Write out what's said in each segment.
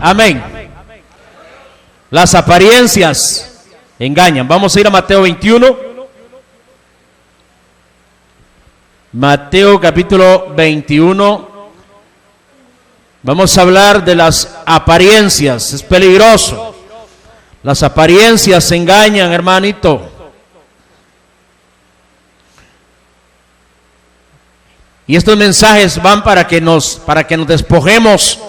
Amén. Las apariencias engañan. Vamos a ir a Mateo 21. Mateo capítulo 21. Vamos a hablar de las apariencias. Es peligroso. Las apariencias engañan, hermanito. Y estos mensajes van para que nos despojemos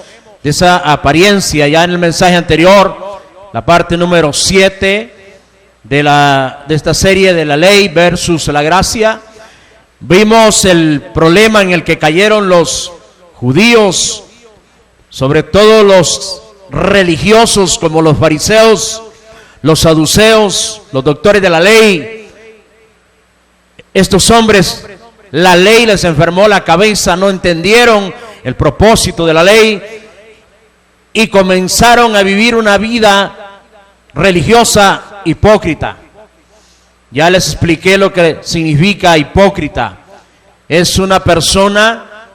de esa apariencia. Ya en el mensaje anterior, la parte número 7 de esta serie de la ley versus la gracia, vimos el problema en el que cayeron los judíos, sobre todo los religiosos como los fariseos, los saduceos, los doctores de la ley. Estos hombres, la ley les enfermó la cabeza, no entendieron el propósito de la ley y comenzaron a vivir una vida religiosa hipócrita. Ya les expliqué lo que significa hipócrita. Es una persona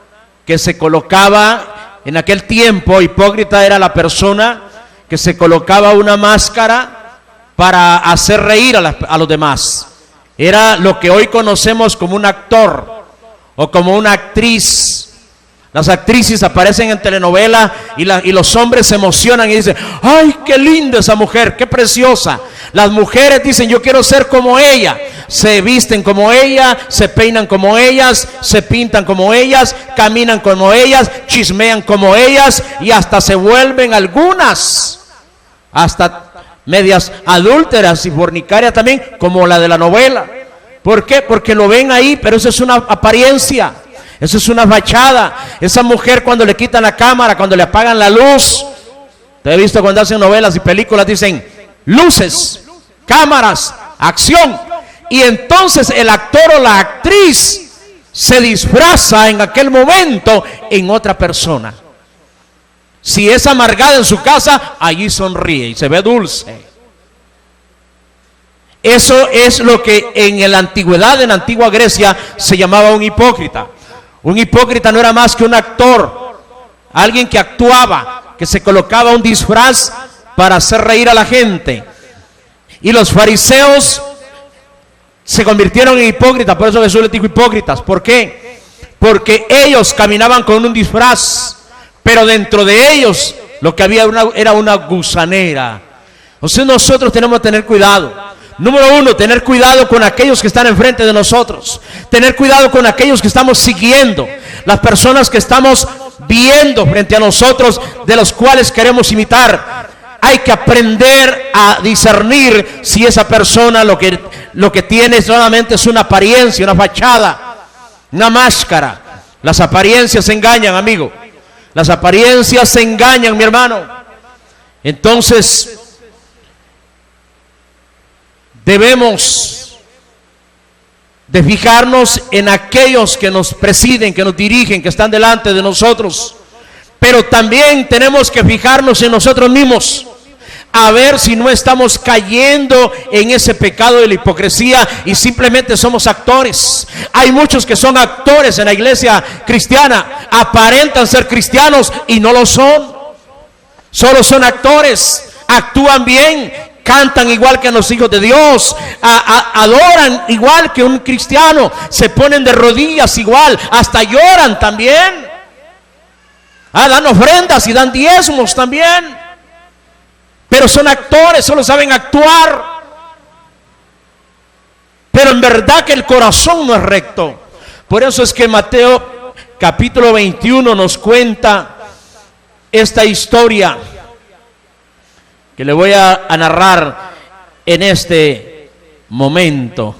que se colocaba, en aquel tiempo, hipócrita era la persona que se colocaba una máscara para hacer reír a los demás. Era lo que hoy conocemos como un actor o como una actriz. Las actrices aparecen en telenovela y los hombres se emocionan y dicen: ¡ay, qué linda esa mujer, qué preciosa! Las mujeres dicen: yo quiero ser como ella. Se visten como ella, se peinan como ellas, se pintan como ellas, caminan como ellas, chismean como ellas y hasta se vuelven algunas hasta medias adúlteras y fornicarias también, como la de la novela. ¿Por qué? Porque lo ven ahí, pero eso es una apariencia, eso es una fachada. Esa mujer, cuando le quitan la cámara, cuando le apagan la luz, te he visto cuando hacen novelas y películas, dicen luces, cámaras, acción, y entonces el actor o la actriz se disfraza en aquel momento en otra persona. Si es amargada en su casa, allí sonríe y se ve dulce. Eso es lo que en la antigüedad, en la antigua Grecia, se llamaba un hipócrita. Un hipócrita no era más que un actor, alguien que actuaba, que se colocaba un disfraz para hacer reír a la gente. Y los fariseos se convirtieron en hipócritas. Por eso Jesús les dijo hipócritas. ¿Por qué? Porque ellos caminaban con un disfraz, pero dentro de ellos lo que había era una gusanera. O sea, nosotros tenemos que tener cuidado. Número uno, tener cuidado con aquellos que están enfrente de nosotros. Tener cuidado con aquellos que estamos siguiendo. Las personas que estamos viendo frente a nosotros, de los cuales queremos imitar. Hay que aprender a discernir si esa persona lo que tiene solamente es una apariencia, una fachada, una máscara. Las apariencias engañan, amigo. Las apariencias engañan, mi hermano. Entonces, debemos de fijarnos en aquellos que nos presiden, que nos dirigen, que están delante de nosotros. Pero también tenemos que fijarnos en nosotros mismos, a ver si no estamos cayendo en ese pecado de la hipocresía y simplemente somos actores. Hay muchos que son actores en la iglesia cristiana, aparentan ser cristianos y no lo son. Solo son actores, actúan bien, cantan igual que los hijos de Dios, adoran igual que un cristiano, se ponen de rodillas igual, hasta lloran también. Dan ofrendas y dan diezmos también. Pero son actores, solo saben actuar. Pero en verdad que el corazón no es recto. Por eso es que Mateo capítulo 21 nos cuenta esta historia que le voy a narrar en este momento.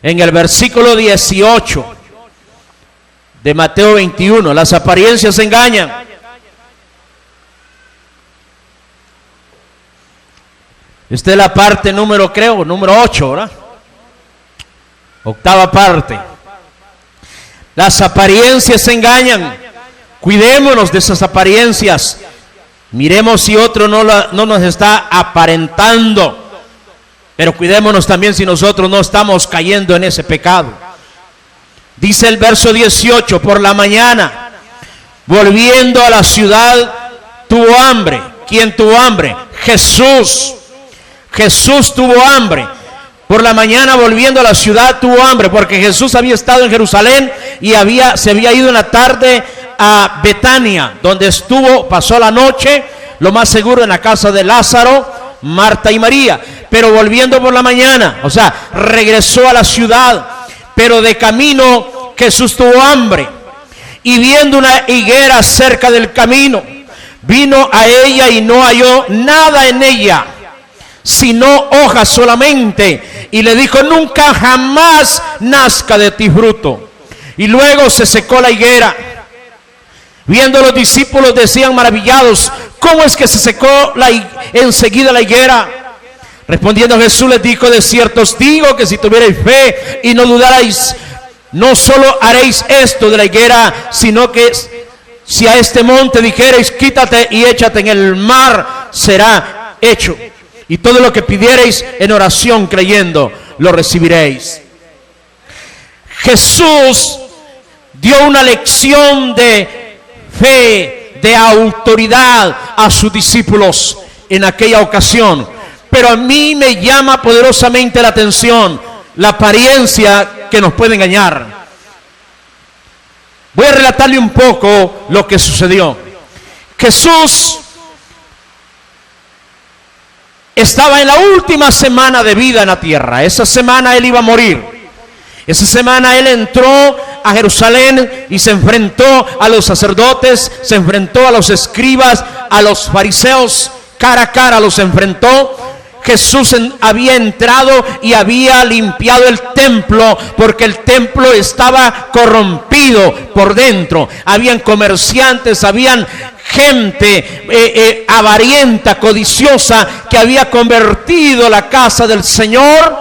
En el versículo 18 de Mateo 21, las apariencias engañan. Esta es la parte número 8, ¿verdad? Octava parte. Las apariencias engañan. Cuidémonos de esas apariencias. Miremos si otro no nos está aparentando. Pero cuidémonos también si nosotros no estamos cayendo en ese pecado. Dice el verso 18: por la mañana, volviendo a la ciudad, tuvo hambre. ¿Quién tuvo hambre? Jesús. Jesús tuvo hambre. Por la mañana, volviendo a la ciudad, tuvo hambre, porque Jesús había estado en Jerusalén y se había ido en la tarde a Betania, donde pasó la noche, lo más seguro en la casa de Lázaro, Marta y María. Pero volviendo por la mañana, o sea, regresó a la ciudad, pero de camino Jesús tuvo hambre, y viendo una higuera cerca del camino, vino a ella y no halló nada en ella, sino hojas solamente, y le dijo: nunca jamás nazca de ti fruto. Y luego se secó la higuera. Viendo los discípulos, decían maravillados: ¿cómo es que se secó enseguida la higuera? Respondiendo Jesús les dijo: de cierto os digo que si tuvierais fe y no dudarais, no solo haréis esto de la higuera, sino que si a este monte dijereis: quítate y échate en el mar, será hecho. Y todo lo que pidiereis en oración creyendo, lo recibiréis. Jesús dio una lección de fe, de autoridad a sus discípulos en aquella ocasión. Pero a mí me llama poderosamente la atención la apariencia que nos puede engañar. Voy a relatarle un poco lo que sucedió. Jesús estaba en la última semana de vida en la tierra. Esa semana él iba a morir. Esa semana él entró a Jerusalén y se enfrentó a los sacerdotes, se enfrentó a los escribas, a los fariseos, cara a cara los enfrentó. Jesús había entrado y había limpiado el templo, porque el templo estaba corrompido por dentro. Habían comerciantes, habían gente avarienta, codiciosa, que había convertido la casa del Señor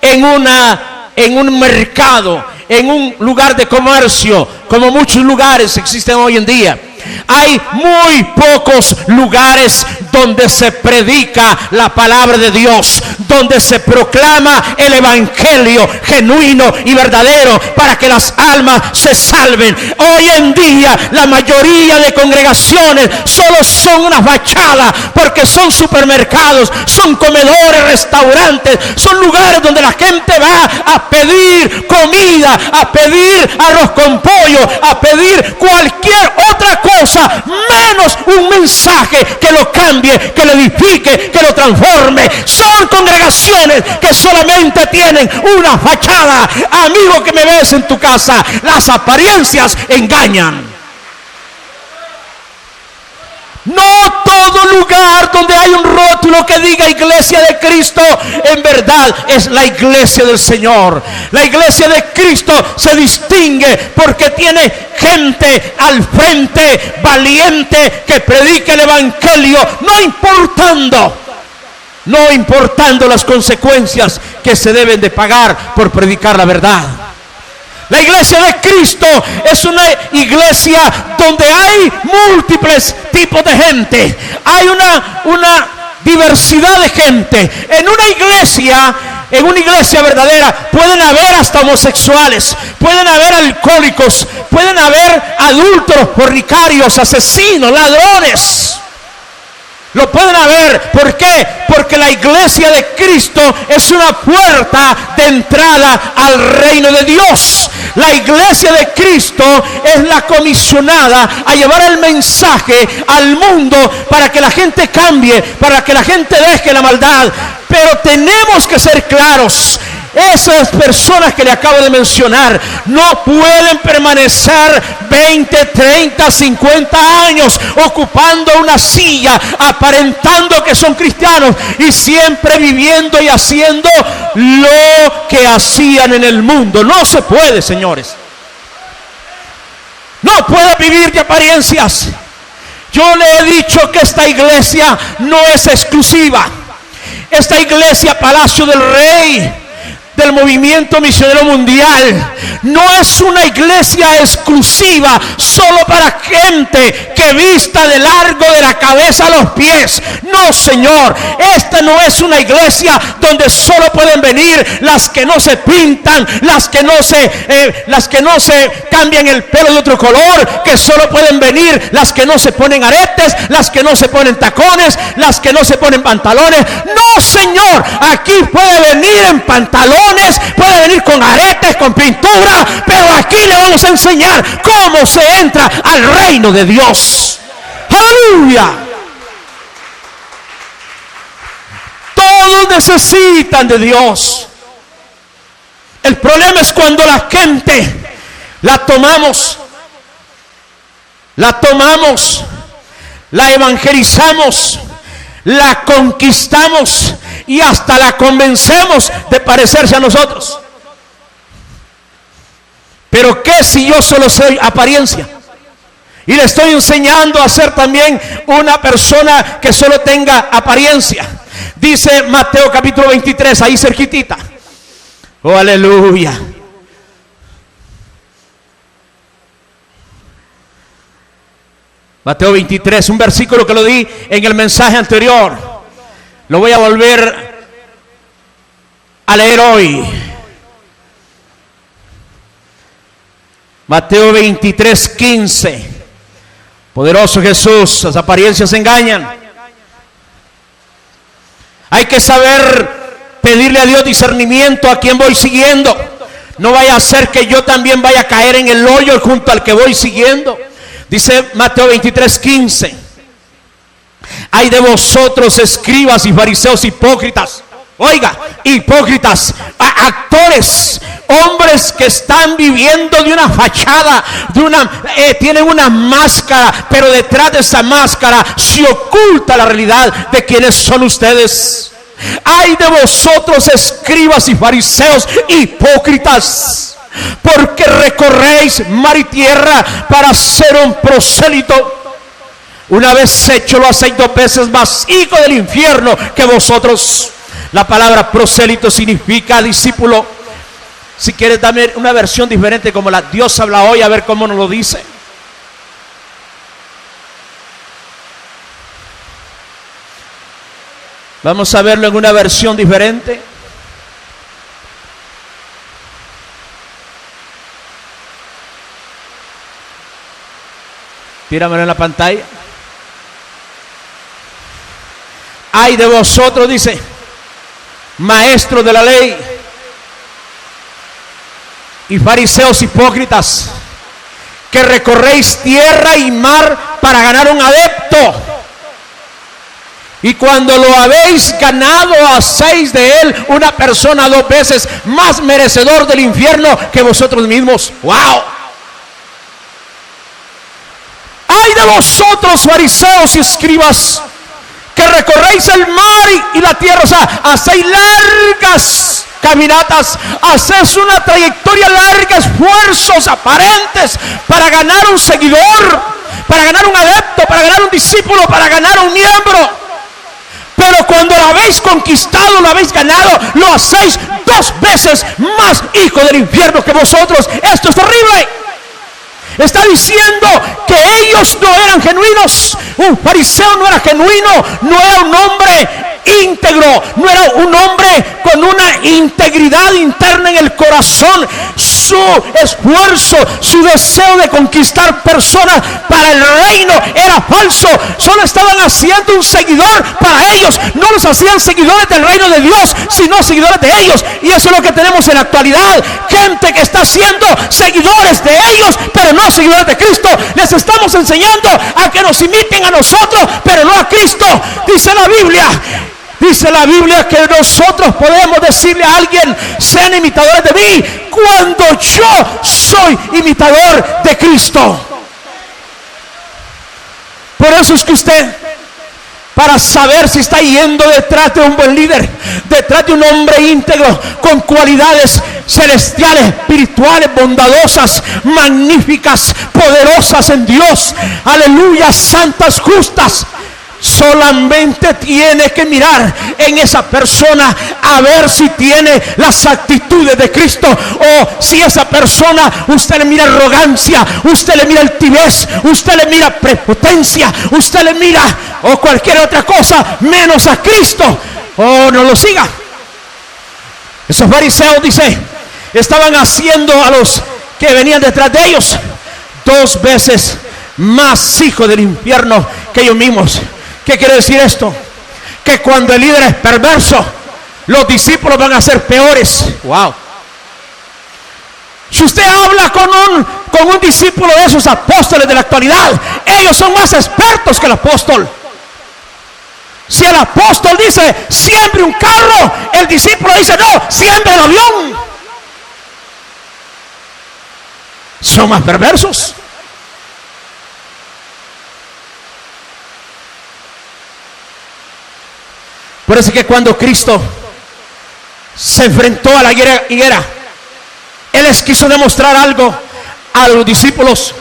en un mercado, en un lugar de comercio, como muchos lugares existen hoy en día. Hay muy pocos lugares donde se predica la palabra de Dios, donde se proclama el evangelio genuino y verdadero para que las almas se salven. Hoy en día la mayoría de congregaciones solo son una fachada, porque son supermercados, son comedores, restaurantes, son lugares donde la gente va a pedir comida, a pedir arroz con pollo, a pedir cualquier otra cosa, menos un mensaje que lo cambie, que lo edifique, que lo transforme. Son congregaciones que solamente tienen una fachada. Amigo que me ves en tu casa, las apariencias engañan. No todo lugar donde hay un rótulo que diga Iglesia de Cristo, en verdad es la iglesia del Señor. La iglesia de Cristo se distingue porque tiene gente al frente, valiente, que predique el evangelio, no importando las consecuencias que se deben de pagar por predicar la verdad. La iglesia de Cristo es una iglesia donde hay múltiples tipos de gente. Hay una diversidad de gente. En una iglesia verdadera pueden haber hasta homosexuales, pueden haber alcohólicos, pueden haber adúlteros, fornicarios, asesinos, ladrones. Lo pueden haber. ¿Por qué? Porque la iglesia de Cristo es una puerta de entrada al reino de Dios. La iglesia de Cristo es la comisionada a llevar el mensaje al mundo para que la gente cambie, para que la gente deje la maldad. Pero tenemos que ser claros. Esas personas que le acabo de mencionar no pueden permanecer 20, 30, 50 años ocupando una silla, aparentando que son cristianos y siempre viviendo y haciendo lo que hacían en el mundo. No se puede, señores. No puede vivir de apariencias. Yo le he dicho que esta iglesia no es exclusiva. Esta iglesia, Palacio del Rey, del movimiento misionero mundial no es una iglesia exclusiva solo para gente que vista de largo de la cabeza a los pies. No, Señor, esta no es una iglesia donde solo pueden venir las que no se pintan, las que no se cambian el pelo de otro color, que solo pueden venir las que no se ponen aretes, las que no se ponen tacones, las que no se ponen pantalones. No, Señor, aquí puede venir en pantalones, puede venir con aretes, con pintura, pero aquí le vamos a enseñar cómo se entra al reino de Dios. ¡Aleluya! Todos necesitan de Dios. El problema es cuando la gente la tomamos, la evangelizamos, la conquistamos y hasta la convencemos de parecerse a nosotros. Pero ¿qué si yo solo soy apariencia? Y le estoy enseñando a ser también una persona que solo tenga apariencia. Dice Mateo capítulo 23, ahí cerquitita. Oh, aleluya. Mateo 23, un versículo que lo di en el mensaje anterior. Lo voy a volver a leer hoy. Mateo 23, 15. Poderoso Jesús, las apariencias engañan. Hay que saber pedirle a Dios discernimiento a quien voy siguiendo. No vaya a ser que yo también vaya a caer en el hoyo junto al que voy siguiendo. Dice Mateo 23, 15. Ay de vosotros, escribas y fariseos hipócritas. Oiga, hipócritas, actores, hombres que están viviendo de una fachada, tienen una máscara, pero detrás de esa máscara se oculta la realidad de quienes son ustedes. Ay de vosotros, escribas y fariseos hipócritas, porque recorréis mar y tierra para ser un prosélito. Una vez hecho lo hacéis 2 veces más hijo del infierno que vosotros. La palabra prosélito significa discípulo. Si quieres dame una versión diferente como la Dios habla hoy, a ver cómo nos lo dice. Vamos a verlo en una versión diferente. Tíramelo en la pantalla. Ay de vosotros, dice, maestros de la ley y fariseos hipócritas, que recorréis tierra y mar para ganar un adepto, y cuando lo habéis ganado hacéis de él una persona 2 veces más merecedor del infierno que vosotros mismos. ¡Wow! Ay de vosotros, fariseos y escribas, que recorréis el mar y la tierra, o sea, hacéis largas caminatas, hacéis una trayectoria larga, esfuerzos aparentes para ganar un seguidor, para ganar un adepto, para ganar un discípulo, para ganar un miembro. Pero cuando lo habéis conquistado, lo habéis ganado, lo hacéis 2 veces más hijo del infierno que vosotros. Esto es horrible. Está diciendo que ellos no eran genuinos. Un fariseo no era genuino, no era un hombre íntegro, no era un hombre con una integridad interna en el corazón. Su esfuerzo, su deseo de conquistar personas para el reino era falso. Solo estaban haciendo un seguidor para ellos. No los hacían seguidores del reino de Dios, sino seguidores de ellos. Y eso es lo que tenemos en la actualidad. Gente que está haciendo seguidores de ellos, pero no seguidores de Cristo. Les estamos enseñando a que nos imiten a nosotros, pero no a Cristo. Dice la Biblia que nosotros podemos decirle a alguien: sean imitadores de mí, cuando yo soy imitador de Cristo. Por eso es que usted, para saber si está yendo detrás de un buen líder, detrás de un hombre íntegro, con cualidades celestiales, espirituales, bondadosas, magníficas, poderosas en Dios, aleluya, santas, justas, Solamente tiene que mirar en esa persona a ver si tiene las actitudes de Cristo, o si esa persona usted le mira arrogancia, usted le mira altivez, usted le mira prepotencia, usted le mira o cualquier otra cosa menos a Cristo. Oh, no lo siga. Esos fariseos, dice, estaban haciendo a los que venían detrás de ellos 2 veces más hijos del infierno que ellos mismos. ¿Qué quiere decir esto? Que cuando el líder es perverso, los discípulos van a ser peores. Wow. Si usted habla con un discípulo de esos apóstoles de la actualidad, ellos son más expertos que el apóstol. Si el apóstol dice siembre un carro, el discípulo dice no, siembre el avión. Son más perversos. Por eso que cuando Cristo se enfrentó a la higuera, Él les quiso demostrar algo a los discípulos.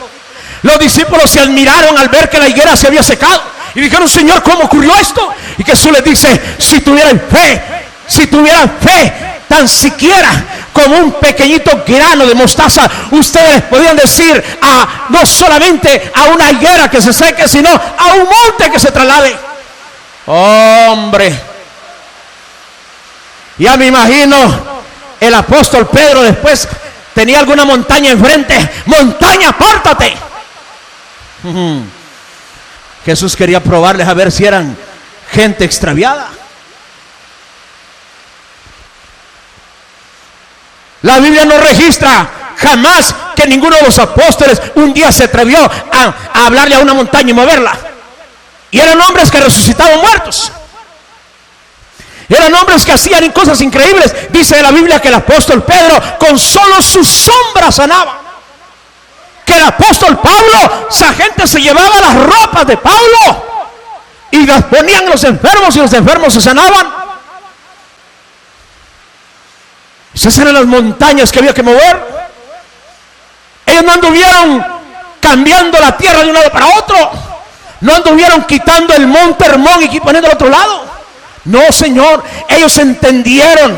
Los discípulos se admiraron al ver que la higuera se había secado y dijeron: Señor, ¿cómo ocurrió esto? Y Jesús les dice: si tuvieran fe, tan siquiera como un pequeñito grano de mostaza, ustedes podían decir no solamente a una higuera que se seque, sino a un monte que se traslade. Hombre, ya me imagino el apóstol Pedro después tenía alguna montaña enfrente. Montaña, apártate. Jesús quería probarles a ver si eran gente extraviada. La Biblia no registra jamás que ninguno de los apóstoles un día se atrevió a hablarle a una montaña y moverla. Y eran hombres que resucitaban muertos. Eran hombres que hacían cosas increíbles. Dice la Biblia que el apóstol Pedro con solo su sombra sanaba. Que el apóstol Pablo, esa gente se llevaba las ropas de Pablo y las ponían a los enfermos y los enfermos se sanaban. Esas eran las montañas que había que mover. Ellos no anduvieron cambiando la tierra de un lado para otro. No anduvieron quitando el monte Hermón y poniendo al otro lado. No, Señor, ellos entendieron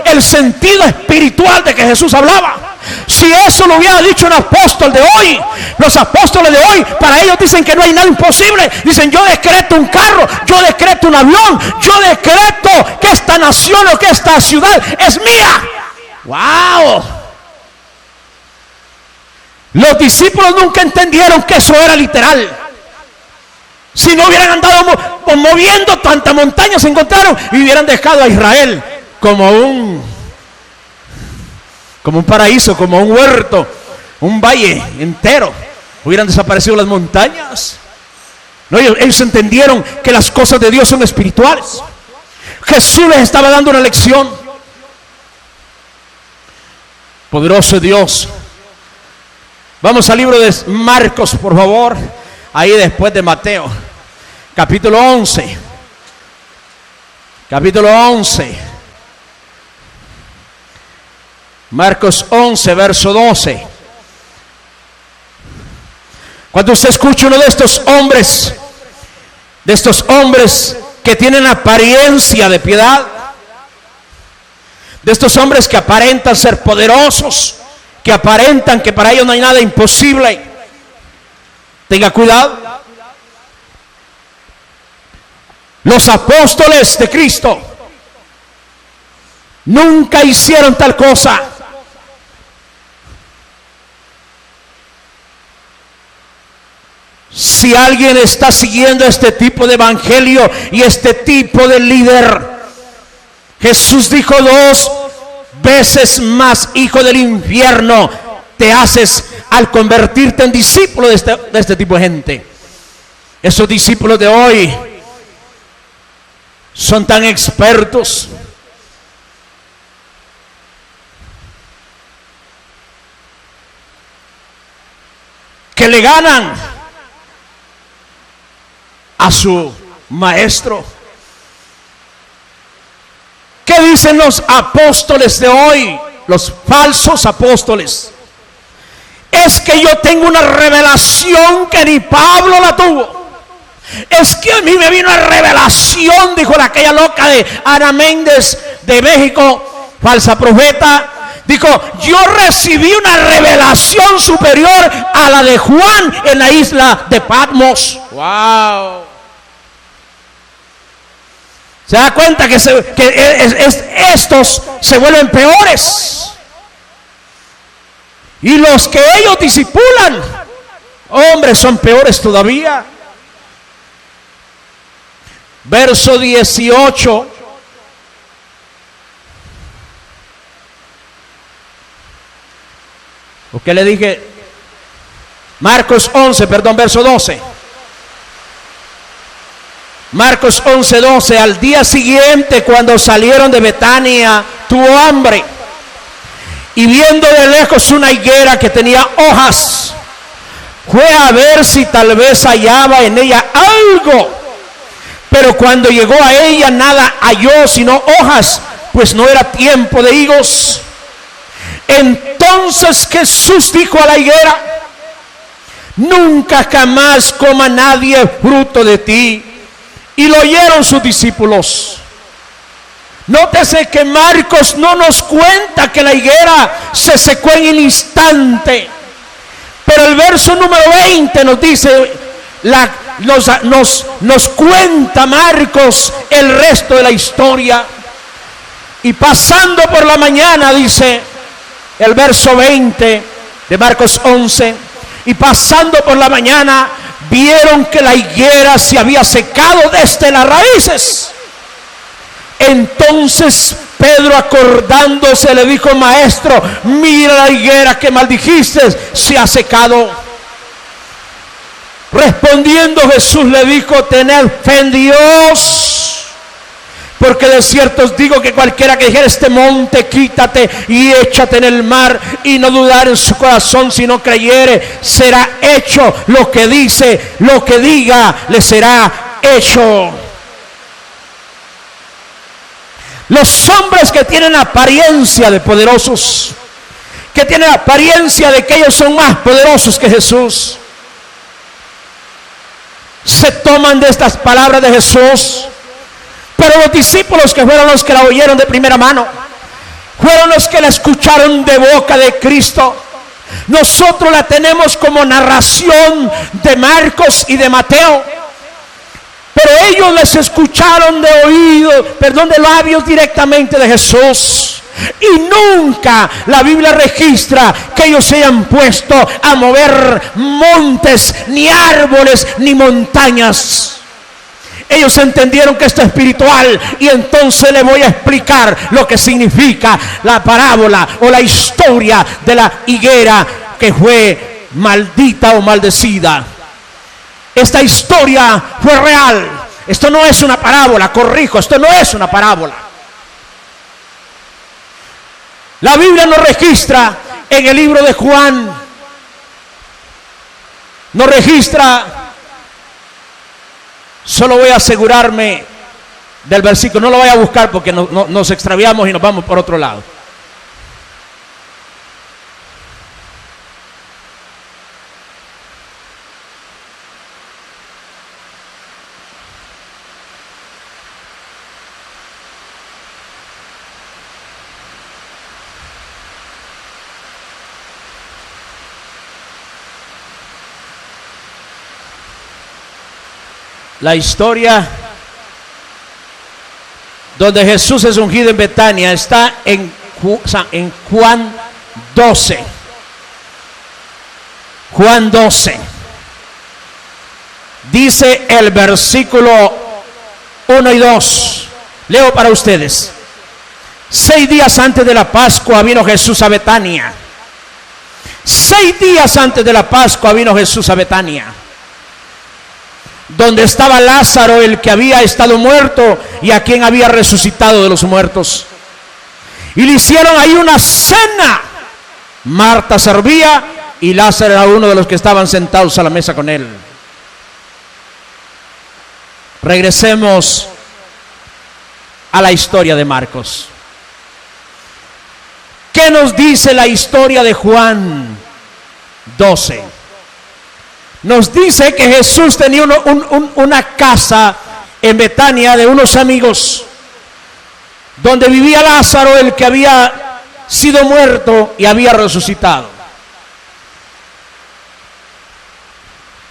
el sentido espiritual de que Jesús hablaba. Si eso lo hubiera dicho un apóstol de hoy, los apóstoles de hoy, para ellos dicen que no hay nada imposible. Dicen: yo decreto un carro, yo decreto un avión, yo decreto que esta nación o que esta ciudad es mía. ¡Wow! Los discípulos nunca entendieron que eso era literal. Si no hubieran andado moviendo tantas montañas, se encontraron y hubieran dejado a Israel como un paraíso, como un huerto, un valle entero. Hubieran desaparecido las montañas. No, ellos entendieron que las cosas de Dios son espirituales. Jesús les estaba dando una lección. Poderoso Dios. Vamos al libro de Marcos, por favor. Ahí después de Mateo, capítulo 11. Capítulo 11. Marcos 11, verso 12. Cuando usted escucha uno de estos hombres que tienen apariencia de piedad, de estos hombres que aparentan ser poderosos, que aparentan que para ellos no hay nada imposible, tenga cuidado. Los apóstoles de Cristo nunca hicieron tal cosa. Si alguien está siguiendo este tipo de evangelio y este tipo de líder, Jesús dijo 2 veces más hijo del infierno te haces al convertirte en discípulo de este tipo de gente. Esos discípulos de hoy son tan expertos que le ganan a su maestro. ¿Qué dicen los apóstoles de hoy? Los falsos apóstoles. Es que yo tengo una revelación que ni Pablo la tuvo. Es que a mí me vino una revelación, dijo aquella loca de Ana Méndez de México, falsa profeta. Dijo, yo recibí una revelación superior a la de Juan en la isla de Patmos. Wow. Se da cuenta que estos se vuelven peores. Y los que ellos disipulan, hombres, son peores todavía. Verso 18. ¿O qué le dije? Marcos 11, perdón, verso 12. Marcos 11, 12. Al día siguiente, cuando salieron de Betania, tuvo hambre. Y viendo de lejos una higuera que tenía hojas, fue a ver si tal vez hallaba en ella algo. Pero cuando llegó a ella, nada halló sino hojas, pues no era tiempo de higos. Entonces Jesús dijo a la higuera, nunca jamás coma nadie fruto de ti. Y lo oyeron sus discípulos. Nótese que Marcos no nos cuenta que la higuera se secó en el instante, pero el verso número 20 nos dice, nos cuenta Marcos el resto de la historia. Y pasando por la mañana, dice el verso 20 de Marcos 11, y pasando por la mañana vieron que la higuera se había secado desde las raíces. Entonces Pedro, acordándose, le dijo, maestro, mira la higuera que maldijiste, se ha secado. Respondiendo Jesús le dijo, tened fe en Dios, porque de cierto os digo que cualquiera que dijere este monte, quítate y échate en el mar, y no dudar en su corazón, si no creyere, será hecho lo que dice, lo que diga, le será hecho. Los hombres que tienen apariencia de poderosos, que tienen apariencia de que ellos son más poderosos que Jesús, se toman de estas palabras de Jesús. Pero los discípulos, que fueron los que la oyeron de primera mano, fueron los que la escucharon de boca de Cristo. Nosotros la tenemos como narración de Marcos y de Mateo, pero ellos les escucharon de labios directamente de Jesús. Y nunca la Biblia registra que ellos se hayan puesto a mover montes, ni árboles, ni montañas. Ellos entendieron que esto es espiritual, y entonces le voy a explicar lo que significa la parábola o la historia de la higuera que fue maldita o maldecida. Esta historia fue real. Esto no es una parábola, corrijo, esto no es una parábola. La Biblia nos registra en el libro de Juan, nos registra, solo voy a asegurarme del versículo, no lo voy a buscar porque nos extraviamos y nos vamos por otro lado. La historia donde Jesús es ungido en Betania está en Juan 12. Juan 12. Dice el versículo 1 y 2. Leo para ustedes. 6 días antes de la Pascua vino Jesús a Betania. 6 días antes de la Pascua vino Jesús a Betania, donde estaba Lázaro, el que había estado muerto y a quien había resucitado de los muertos. Y le hicieron ahí una cena. Marta servía y Lázaro era uno de los que estaban sentados a la mesa con él. Regresemos a la historia de Marcos. ¿Qué nos dice la historia de Juan 12? nos dice que Jesús tenía una casa en Betania de unos amigos, donde vivía Lázaro, el que había sido muerto y había resucitado.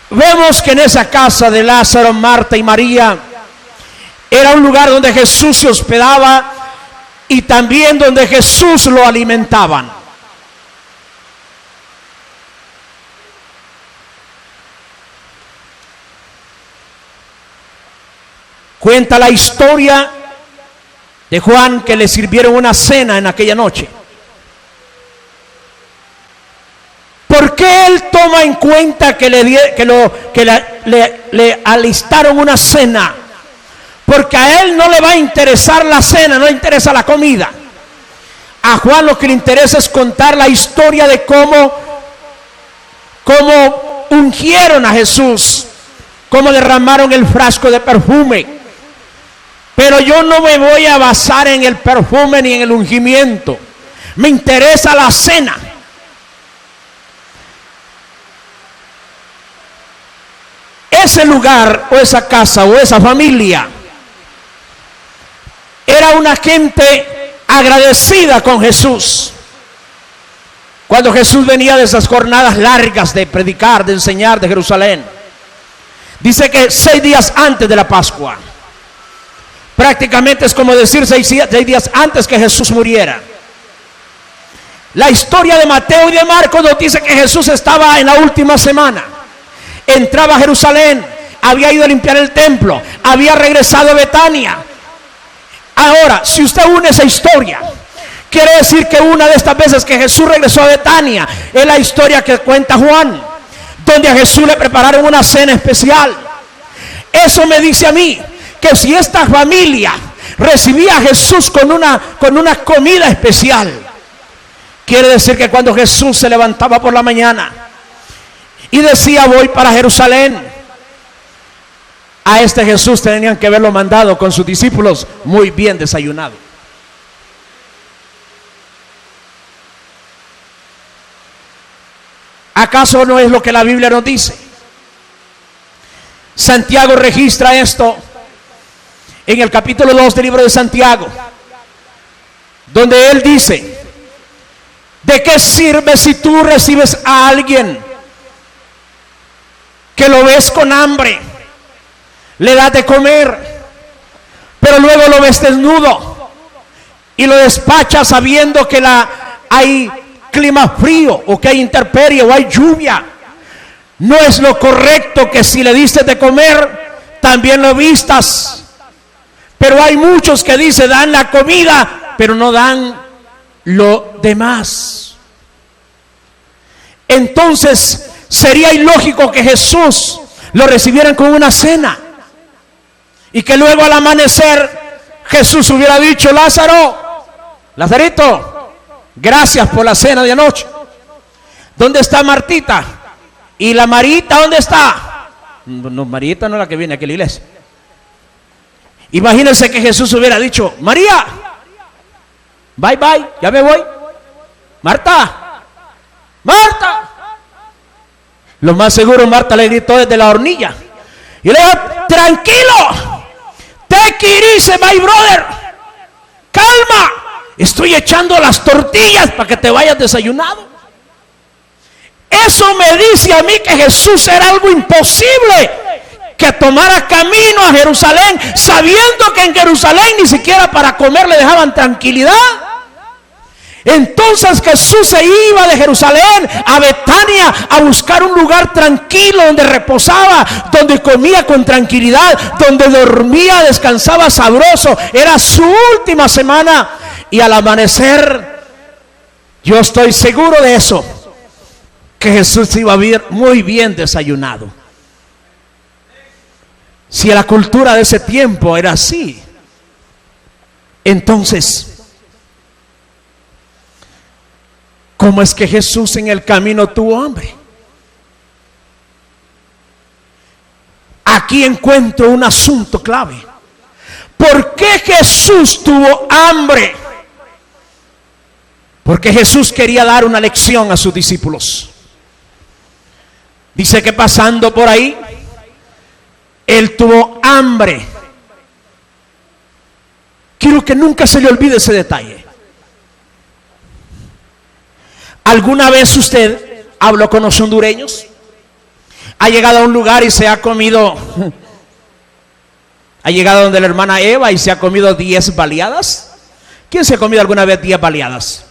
Vemos que en esa casa de Lázaro, Marta y María, era un lugar donde Jesús se hospedaba y también donde Jesús lo alimentaban. Cuenta la historia de Juan que le sirvieron una cena en aquella noche. ¿Por qué él toma en cuenta que le alistaron una cena? Porque a él no le va a interesar la cena, no le interesa la comida. A Juan lo que le interesa es contar la historia de cómo ungieron a Jesús, cómo derramaron el frasco de perfume. Pero yo no me voy a basar en el perfume ni en el ungimiento. Me interesa la cena. Ese lugar o esa casa o esa familia era una gente agradecida con Jesús. Cuando Jesús venía de esas jornadas largas de predicar, de enseñar de Jerusalén, dice que 6 días antes de la Pascua, prácticamente es como decir 6 días antes que Jesús muriera. La historia de Mateo y de Marcos nos dice que Jesús estaba en la última semana. Entraba a Jerusalén, había ido a limpiar el templo, había regresado a Betania. Ahora, si usted une esa historia, quiere decir que una de estas veces que Jesús regresó a Betania es la historia que cuenta Juan, donde a Jesús le prepararon una cena especial. Eso me dice a mí que si esta familia recibía a Jesús con una comida especial, quiere decir que cuando Jesús se levantaba por la mañana y decía voy para Jerusalén, a este Jesús tenían que haberlo mandado con sus discípulos muy bien desayunado. ¿Acaso no es lo que la Biblia nos dice? Santiago registra esto en el capítulo 2 del libro de Santiago, donde él dice: ¿de qué sirve si tú recibes a alguien que lo ves con hambre, le das de comer, pero luego lo ves desnudo y lo despachas sabiendo que hay clima frío o que hay intemperie o hay lluvia? No es lo correcto que si le diste de comer también lo vistas. Pero hay muchos que dicen dan la comida pero no dan lo demás. Entonces sería ilógico que Jesús lo recibieran con una cena y que luego al amanecer Jesús hubiera dicho: Lazarito, gracias por la cena de anoche. ¿Dónde está Martita? ¿Y la Marita dónde está? No, Marita no es la que viene aquí a la iglesia. Imagínense que Jesús hubiera dicho: María, bye bye, ya me voy. Marta, Marta. Lo más seguro Marta le gritó desde la hornilla y le dijo: tranquilo, take it easy, my brother, calma, estoy echando las tortillas para que te vayas desayunado. Eso me dice a mí que Jesús era algo imposible, que tomara camino a Jerusalén, sabiendo que en Jerusalén ni siquiera para comer le dejaban tranquilidad. Entonces Jesús se iba de Jerusalén a Betania a buscar un lugar tranquilo donde reposaba, donde comía con tranquilidad, donde dormía, descansaba sabroso. Era su última semana y al amanecer, yo estoy seguro de eso, que Jesús iba a ver muy bien desayunado. Si la cultura de ese tiempo era así, entonces, ¿cómo es que Jesús en el camino tuvo hambre? Aquí encuentro un asunto clave. ¿Por qué Jesús tuvo hambre? Porque Jesús quería dar una lección a sus discípulos. Dice que pasando por ahí, él tuvo hambre. Quiero que nunca se le olvide ese detalle. ¿Alguna vez usted habló con los hondureños? ¿Ha llegado a un lugar y se ha comido? ¿Ha llegado donde la hermana Eva y se ha comido 10 baleadas? ¿Quién se ha comido alguna vez 10 baleadas?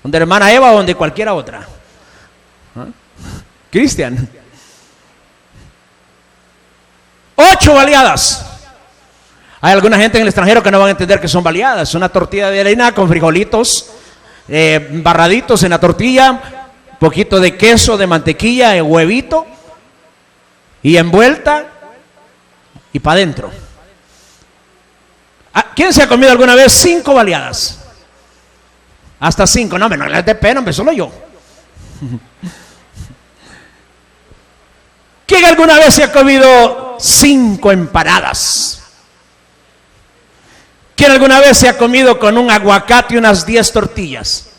¿Donde la hermana Eva o donde cualquiera otra? Cristian. 8 baleadas. Hay alguna gente en el extranjero que no van a entender que son baleadas. Una tortilla de harina con frijolitos barraditos en la tortilla, poquito de queso, de mantequilla, huevito y envuelta y para adentro. ¿Quién se ha comido alguna vez 5 baleadas? Hasta 5, no, no les dé pena, hombre, solo yo. ¿Quién alguna vez se ha comido 5 empanadas? ¿Quién alguna vez se ha comido con un aguacate y unas 10 tortillas?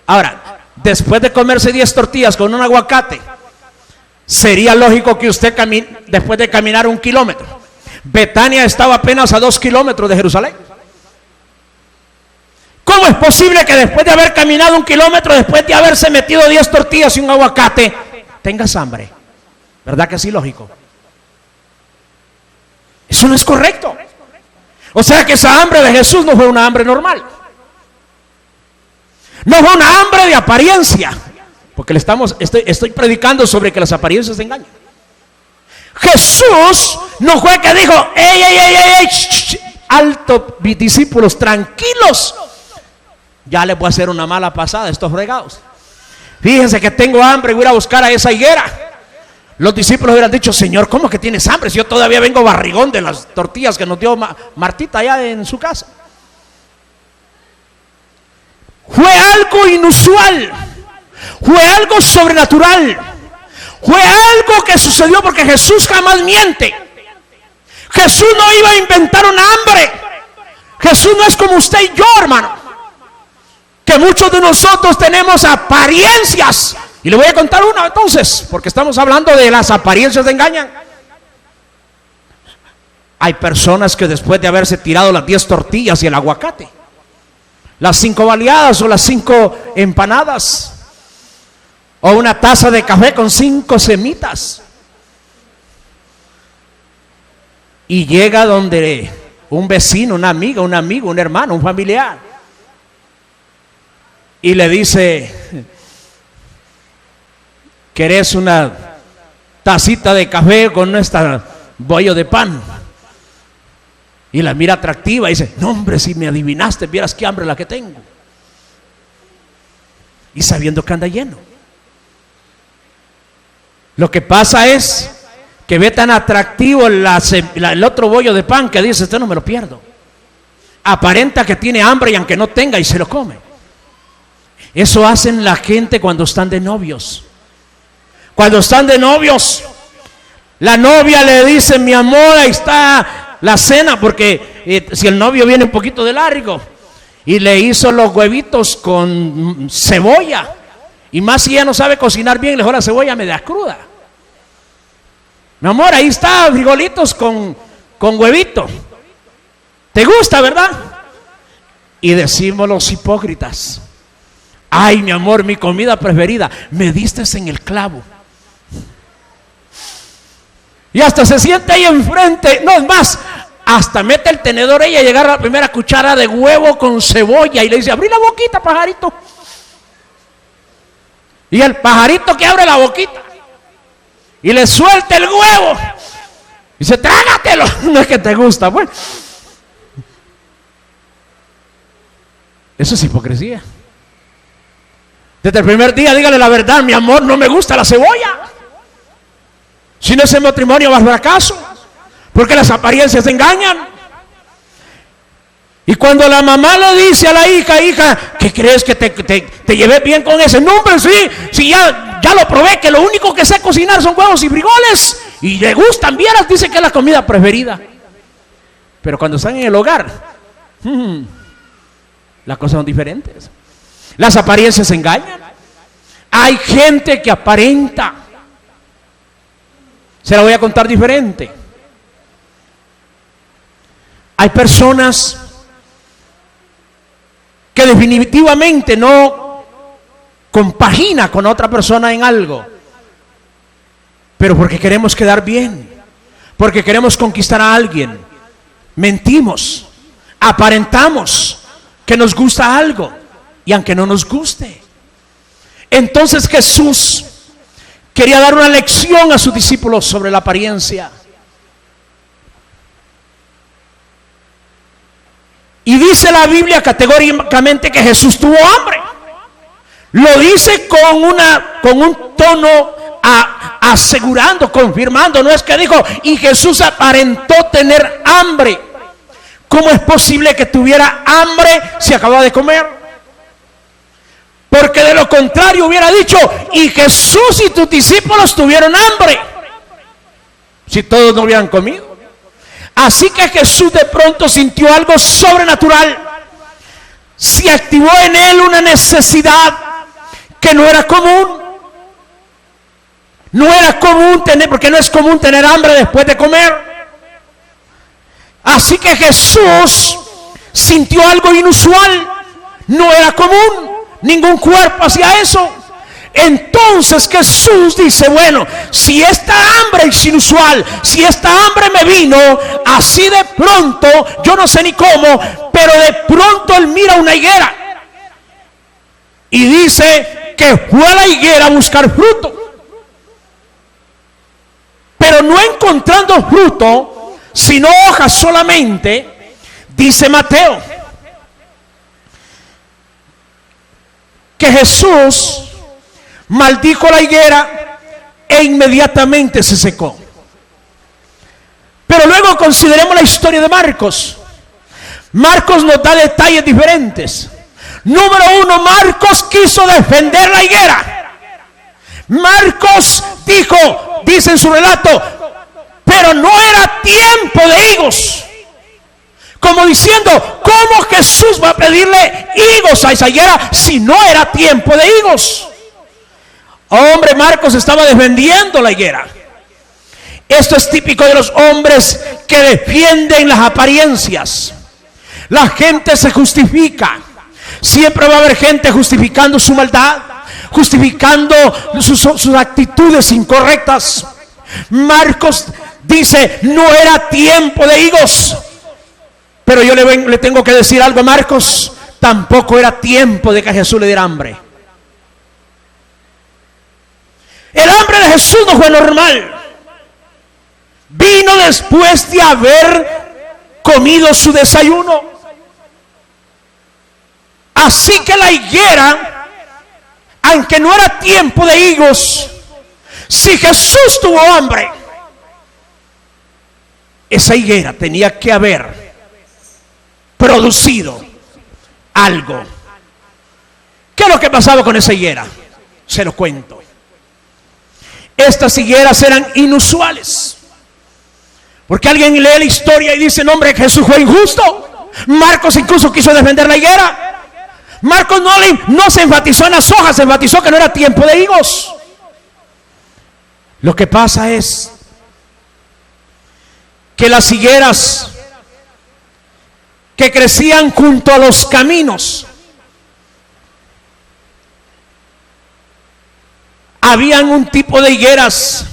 Ahora, después de comerse 10 tortillas con un aguacate, sería lógico que usted después de caminar 1 kilómetro. Betania estaba apenas a 2 kilómetros de Jerusalén. ¿Cómo es posible que después de haber caminado 1 kilómetro, después de haberse metido 10 tortillas y un aguacate, tengas hambre? ¿Verdad que es ilógico? Eso no es correcto. O sea que esa hambre de Jesús no fue una hambre normal. No fue una hambre de apariencia. Porque estoy predicando sobre que las apariencias engañan. Jesús no fue que dijo, ey, alto, mis discípulos, tranquilos. Ya les voy a hacer una mala pasada a estos regados. Fíjense que tengo hambre y voy a ir a buscar a esa higuera. Los discípulos hubieran dicho, Señor, ¿cómo que tienes hambre? Si yo todavía vengo barrigón de las tortillas que nos dio Martita allá en su casa. Fue algo inusual. Fue algo sobrenatural. Fue algo que sucedió porque Jesús jamás miente. Jesús no iba a inventar una hambre. Jesús no es como usted y yo, hermano, que muchos de nosotros tenemos apariencias. Y le voy a contar una entonces, porque estamos hablando de las apariencias de engañan. Hay personas que después de haberse tirado las 10 tortillas y el aguacate, las 5 baleadas o las 5 empanadas, o una taza de café con 5 semitas, y llega donde un vecino, una amiga, un amigo, un hermano, un familiar, y le dice, ¿querés una tacita de café con esta bollo de pan? Y la mira atractiva y dice, no hombre, si me adivinaste, vieras qué hambre la que tengo. Y sabiendo que anda lleno. Lo que pasa es que ve tan atractivo el otro bollo de pan que dice, este no me lo pierdo. Aparenta que tiene hambre y aunque no tenga y se lo come. Eso hacen la gente cuando están de novios. Cuando están de novios, la novia le dice, mi amor, ahí está la cena, porque si el novio viene un poquito de largo, y le hizo los huevitos con cebolla, y más si ella no sabe cocinar bien, le dejó la cebolla media cruda. Mi amor, ahí está frijolitos con huevito. ¿Te gusta, verdad? Y decimos los hipócritas, ay, mi amor, mi comida preferida, me diste en el clavo. Y hasta se siente ahí enfrente, no es más, hasta mete el tenedor ella y llega a la primera cuchara de huevo con cebolla y le dice, abrí la boquita, pajarito. Y el pajarito que abre la boquita y le suelta el huevo y dice, trágatelo. No es que te gusta, pues. Eso es hipocresía. Desde el primer día dígale la verdad, mi amor, no me gusta la cebolla. Si no, ese matrimonio va a fracaso, porque las apariencias engañan. Y cuando la mamá le dice a la hija, ¿qué crees que te llevé bien con ese? No, hombre, sí, ya lo probé, que lo único que sé cocinar son huevos y frijoles, y le gustan, vieras, dice que es la comida preferida. Pero cuando están en el hogar, las cosas son diferentes. Las apariencias engañan. Hay gente que aparenta. Se la voy a contar diferente. Hay personas que definitivamente no compagina con otra persona en algo, pero porque queremos quedar bien, porque queremos conquistar a alguien, mentimos, aparentamos que nos gusta algo, y aunque no nos guste. Entonces Jesús quería dar una lección a sus discípulos sobre la apariencia. Y dice la Biblia categóricamente que Jesús tuvo hambre. Lo dice con un tono asegurando, confirmando. No es que dijo, y Jesús aparentó tener hambre. ¿Cómo es posible que tuviera hambre si acababa de comer? Porque de lo contrario hubiera dicho, y Jesús y tus discípulos tuvieron hambre, si todos no hubieran comido. Así que Jesús de pronto sintió algo sobrenatural. Se activó en él una necesidad que no era común. No era común tener, porque no es común tener hambre después de comer. Así que Jesús sintió algo inusual. No era común. Ningún cuerpo hacía eso. Entonces Jesús dice, bueno, si esta hambre es inusual, si esta hambre me vino así de pronto, yo no sé ni cómo, pero de pronto él mira una higuera y dice que fue a la higuera a buscar fruto, pero no encontrando fruto, sino hojas solamente. Dice Mateo que Jesús maldijo la higuera e inmediatamente se secó. Pero luego consideremos la historia de Marcos. Marcos nos da detalles diferentes. Número uno, Marcos quiso defender la higuera. Marcos dice en su relato, pero no era tiempo de higos. Como diciendo, ¿cómo Jesús va a pedirle higos a esa higuera si no era tiempo de higos? Hombre, Marcos estaba defendiendo la higuera. Esto es típico de los hombres que defienden las apariencias. La gente se justifica. Siempre va a haber gente justificando su maldad, justificando sus actitudes incorrectas. Marcos dice, no era tiempo de higos. Pero yo le tengo que decir algo a Marcos, tampoco era tiempo de que a Jesús le diera hambre. El hambre de Jesús no fue normal. Vino después de haber comido su desayuno. Así que la higuera, aunque no era tiempo de higos, si Jesús tuvo hambre, esa higuera tenía que haber producido algo. ¿Qué es lo que pasaba con esa higuera? Se lo cuento. Estas higueras eran inusuales, porque alguien lee la historia y dice, no, hombre, Jesús fue injusto. Marcos incluso quiso defender la higuera. Marcos no se enfatizó en las hojas, se enfatizó que no era tiempo de higos. Lo que pasa es que las higueras que crecían junto a los caminos, habían un tipo de higueras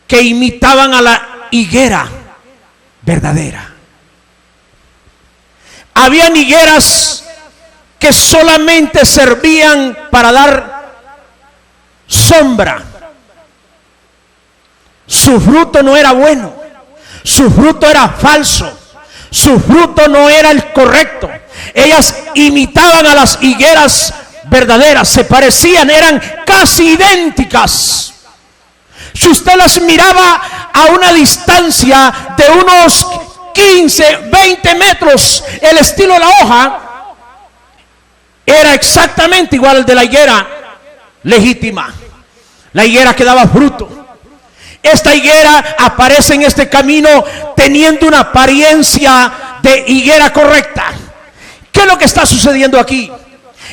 que imitaban a la higuera verdadera. Habían higueras que solamente servían para dar sombra. Su fruto no era bueno, su fruto era falso, su fruto no era el correcto. Ellas imitaban a las higueras verdaderas, se parecían, eran casi idénticas. Si usted las miraba a una distancia de unos 15, 20 metros, el estilo de la hoja era exactamente igual al de la higuera legítima, la higuera que daba fruto. Esta higuera aparece en este camino teniendo una apariencia de higuera correcta. ¿Qué es lo que está sucediendo aquí?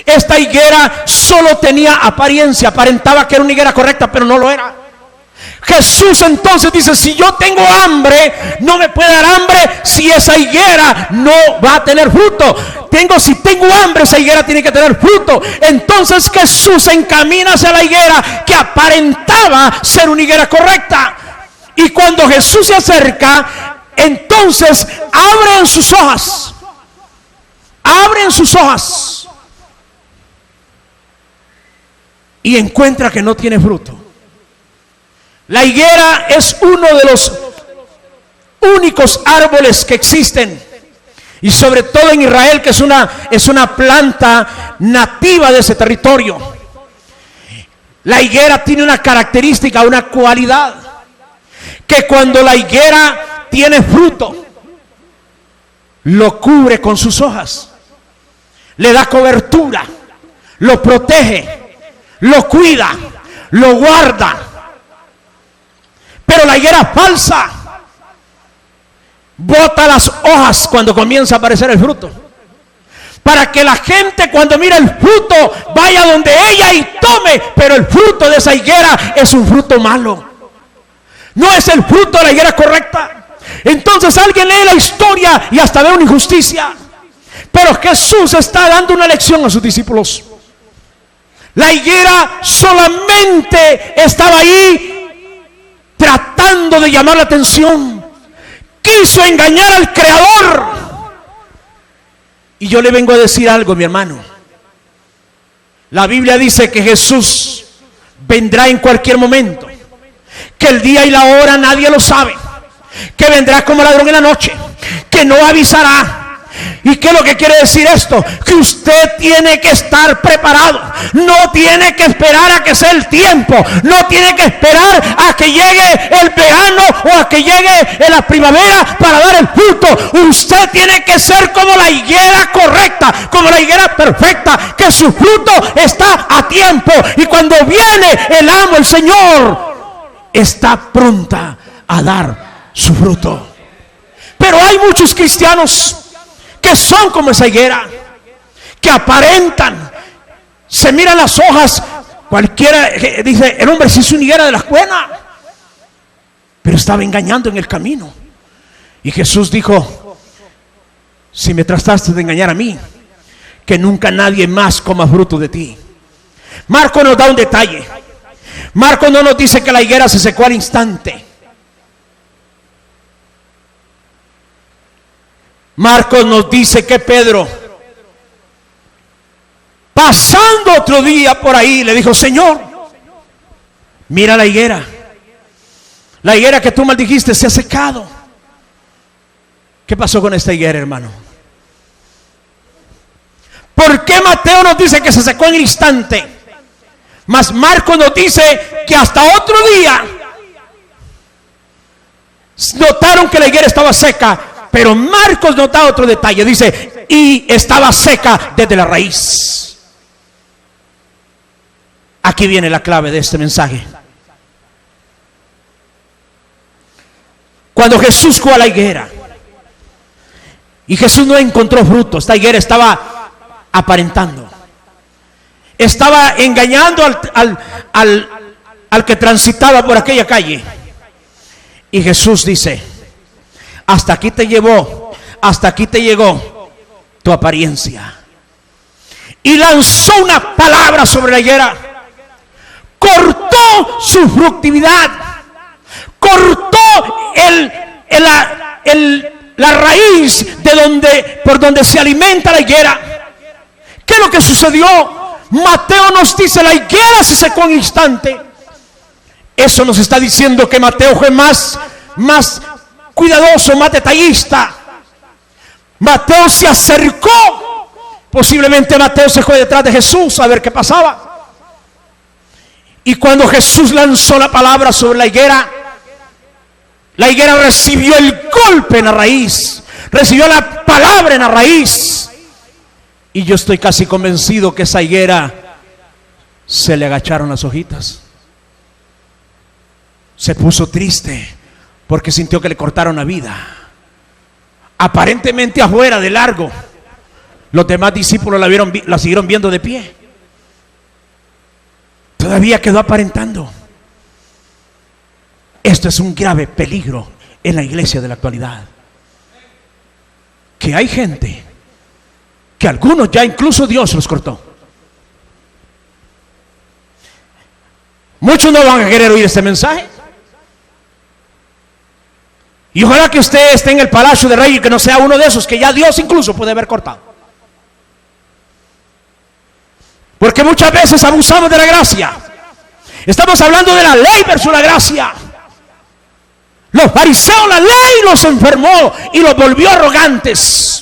Esta higuera solo tenía apariencia, aparentaba que era una higuera correcta, pero no lo era. Jesús entonces dice: si yo tengo hambre, no me puede dar hambre si esa higuera no va a tener fruto. Si tengo hambre, esa higuera tiene que tener fruto. Entonces Jesús se encamina hacia la higuera que aparentaba ser una higuera correcta. Y cuando Jesús se acerca, entonces abren sus hojas. Abren sus hojas. Y encuentra que no tiene fruto. La higuera es uno de los únicos árboles que existen, y sobre todo en Israel, que es una planta nativa de ese territorio. La higuera tiene una característica, una cualidad, que cuando la higuera tiene fruto, lo cubre con sus hojas, le da cobertura, lo protege, lo cuida, lo guarda. Pero la higuera falsa bota las hojas cuando comienza a aparecer el fruto, para que la gente, cuando mira el fruto, vaya donde ella y tome. Pero el fruto de esa higuera es un fruto malo, no es el fruto de la higuera correcta. Entonces alguien lee la historia y hasta ve una injusticia, pero Jesús está dando una lección a sus discípulos. La higuera solamente estaba ahí tratando de llamar la atención, quiso engañar al Creador. Y yo le vengo a decir algo, mi hermano. La Biblia dice que Jesús vendrá en cualquier momento, que el día y la hora nadie lo sabe, que vendrá como ladrón en la noche, que no avisará. ¿Y qué es lo que quiere decir esto? Que usted tiene que estar preparado. No tiene que esperar a que sea el tiempo. No tiene que esperar a que llegue el verano o a que llegue la primavera para dar el fruto. Usted tiene que ser como la higuera correcta, como la higuera perfecta, que su fruto está a tiempo. Y cuando viene el amo, el Señor, está pronta a dar su fruto. Pero hay muchos cristianos que son como esa higuera, que aparentan, se miran las hojas, cualquiera dice: el hombre sí es una higuera de las buenas, pero estaba engañando en el camino. Y Jesús dijo: si me trataste de engañar a mí, que nunca nadie más coma fruto de ti. Marcos nos da un detalle. Marcos no nos dice que la higuera se secó al instante. Marcos nos dice que Pedro, pasando otro día por ahí, le dijo: Señor, mira la higuera que tú maldijiste se ha secado. ¿Qué pasó con esta higuera, hermano? ¿Por qué Mateo nos dice que se secó en el instante? Mas Marcos nos dice que hasta otro día notaron que la higuera estaba seca. Pero Marcos nota otro detalle, dice: y estaba seca desde la raíz. Aquí viene la clave de este mensaje. Cuando Jesús fue a la higuera y Jesús no encontró fruto, esta higuera estaba aparentando, estaba engañando al que transitaba por aquella calle. Y Jesús dice: hasta aquí te llegó tu apariencia. Y lanzó una palabra sobre la higuera, cortó su fructividad, cortó la raíz por donde se alimenta la higuera. ¿Qué es lo que sucedió? Mateo nos dice: la higuera se secó en un instante. Eso nos está diciendo que Mateo fue más cuidadoso, más detallista. Mateo se acercó. Posiblemente Mateo se fue detrás de Jesús a ver qué pasaba. Y cuando Jesús lanzó la palabra sobre la higuera recibió el golpe en la raíz, recibió la palabra en la raíz. Y yo estoy casi convencido que esa higuera se le agacharon las hojitas. Se puso triste porque sintió que le cortaron la vida. Aparentemente afuera de largo, Los demás discípulos la siguieron viendo de pie. Todavía quedó aparentando. Esto es un grave peligro en la iglesia de la actualidad. Que hay gente que algunos ya incluso Dios los cortó. Muchos no van a querer oír este mensaje. Y ojalá que usted esté en el palacio de rey y que no sea uno de esos que ya Dios incluso puede haber cortado. Porque muchas veces abusamos de la gracia. Estamos hablando de la ley versus la gracia. Los fariseos, la ley los enfermó y los volvió arrogantes.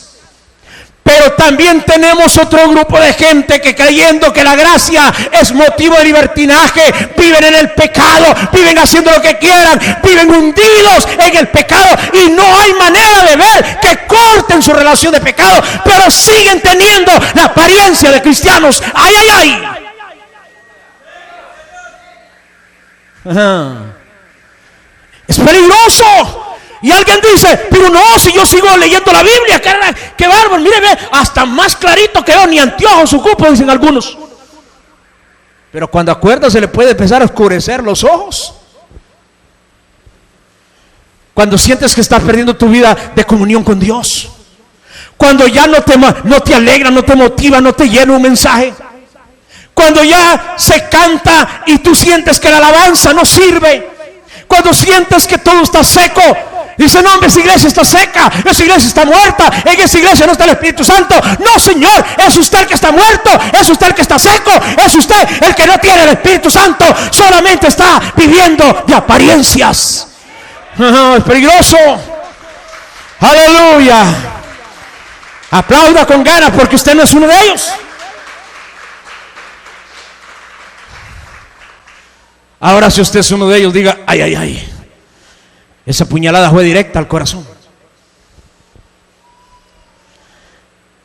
Pero también tenemos otro grupo de gente que, creyendo que la gracia es motivo de libertinaje, viven en el pecado, viven haciendo lo que quieran, viven hundidos en el pecado y no hay manera de ver que corten su relación de pecado, pero siguen teniendo la apariencia de cristianos. ¡Ay, ay, ay! Ajá. Es peligroso. Y alguien dice, pero no, si yo sigo leyendo la Biblia, qué bárbaro, mire, ve, hasta más clarito que yo, ni anteojos ocupo, dicen algunos. Pero cuando acuerda se le puede empezar a oscurecer los ojos. Cuando sientes que estás perdiendo tu vida de comunión con Dios. Cuando ya no te alegra, no te motiva, no te llena un mensaje. Cuando ya se canta y tú sientes que la alabanza no sirve. Cuando sientes que todo está seco. Dice, no, hombre, esa iglesia está seca, esa iglesia está muerta, en esa iglesia no está el Espíritu Santo. No, Señor, es usted el que está muerto, es usted el que está seco, es usted el que no tiene el Espíritu Santo, solamente está viviendo de apariencias. Es peligroso. Aleluya. Aplauda con ganas porque usted no es uno de ellos. Ahora, si usted es uno de ellos, diga, ay, ay, ay. Esa puñalada fue directa al corazón.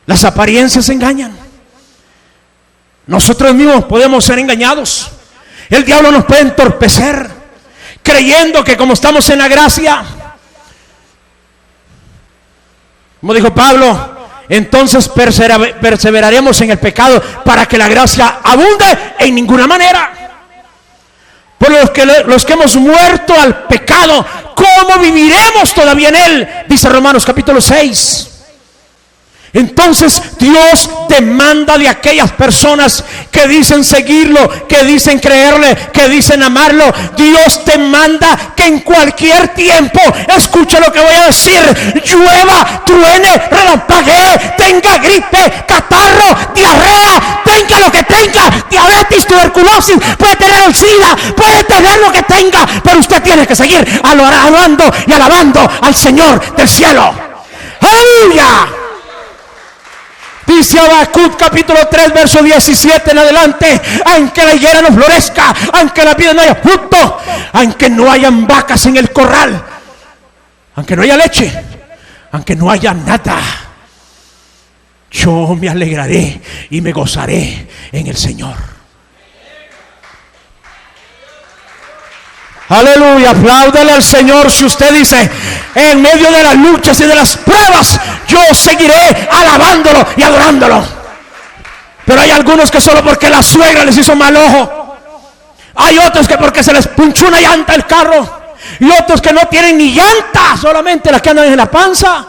Las apariencias engañan. Nosotros mismos podemos ser engañados. El diablo nos puede entorpecer, creyendo que como estamos en la gracia, como dijo Pablo, entonces perseveraremos en el pecado para que la gracia abunde. En ninguna manera. Por los que hemos muerto al pecado, ¿cómo viviremos todavía en él? Dice Romanos capítulo 6. Entonces Dios demanda de aquellas personas que dicen seguirlo, que dicen creerle, que dicen amarlo. Dios demanda que en cualquier tiempo, escuche lo que voy a decir, llueva, truene, relampaguee, tenga gripe, catarro, diarrea, tenga lo que tenga, diabetes, tuberculosis, puede tener el SIDA, puede tener lo que tenga, pero usted tiene que seguir adorando y alabando al Señor del cielo. ¡Aleluya! Dice Habacuc capítulo 3 verso 17 en adelante: aunque la higuera no florezca, aunque la vid no haya fruto, aunque no hayan vacas en el corral, aunque no haya leche, aunque no haya nada, yo me alegraré y me gozaré en el Señor. Aleluya, apláudale al Señor si usted dice, en medio de las luchas y de las pruebas, yo seguiré alabándolo y adorándolo. Pero hay algunos que solo porque la suegra les hizo mal ojo. Hay otros que porque se les punchó una llanta el carro. Y otros que no tienen ni llanta, solamente las que andan en la panza.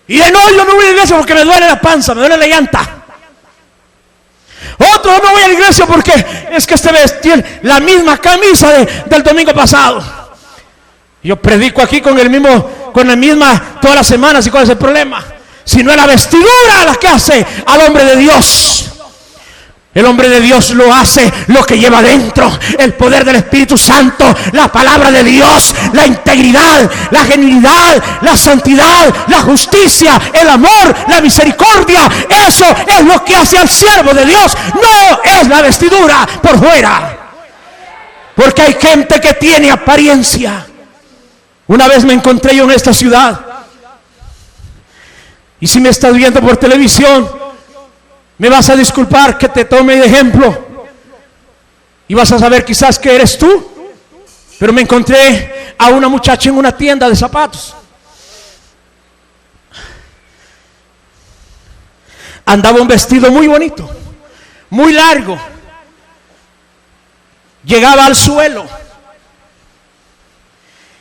Y de no, yo no voy a la iglesia porque me duele la panza, me duele la llanta. Otro, no voy a la iglesia porque es que este vestido la misma camisa del domingo pasado. Yo predico aquí con la misma todas las semanas. ¿Y cuál es el problema? Si no es la vestidura la que hace al hombre de Dios. El hombre de Dios lo hace lo que lleva dentro: el poder del Espíritu Santo, la palabra de Dios, la integridad, la genuinidad, la santidad, la justicia, el amor, la misericordia. Eso es lo que hace al siervo de Dios. No es la vestidura por fuera. Porque hay gente que tiene apariencia. Una vez me encontré yo en esta ciudad, y si me estás viendo por televisión, me vas a disculpar que te tome de ejemplo y vas a saber quizás que eres tú. Pero me encontré a una muchacha en una tienda de zapatos andaba un vestido muy bonito, muy largo, llegaba al suelo.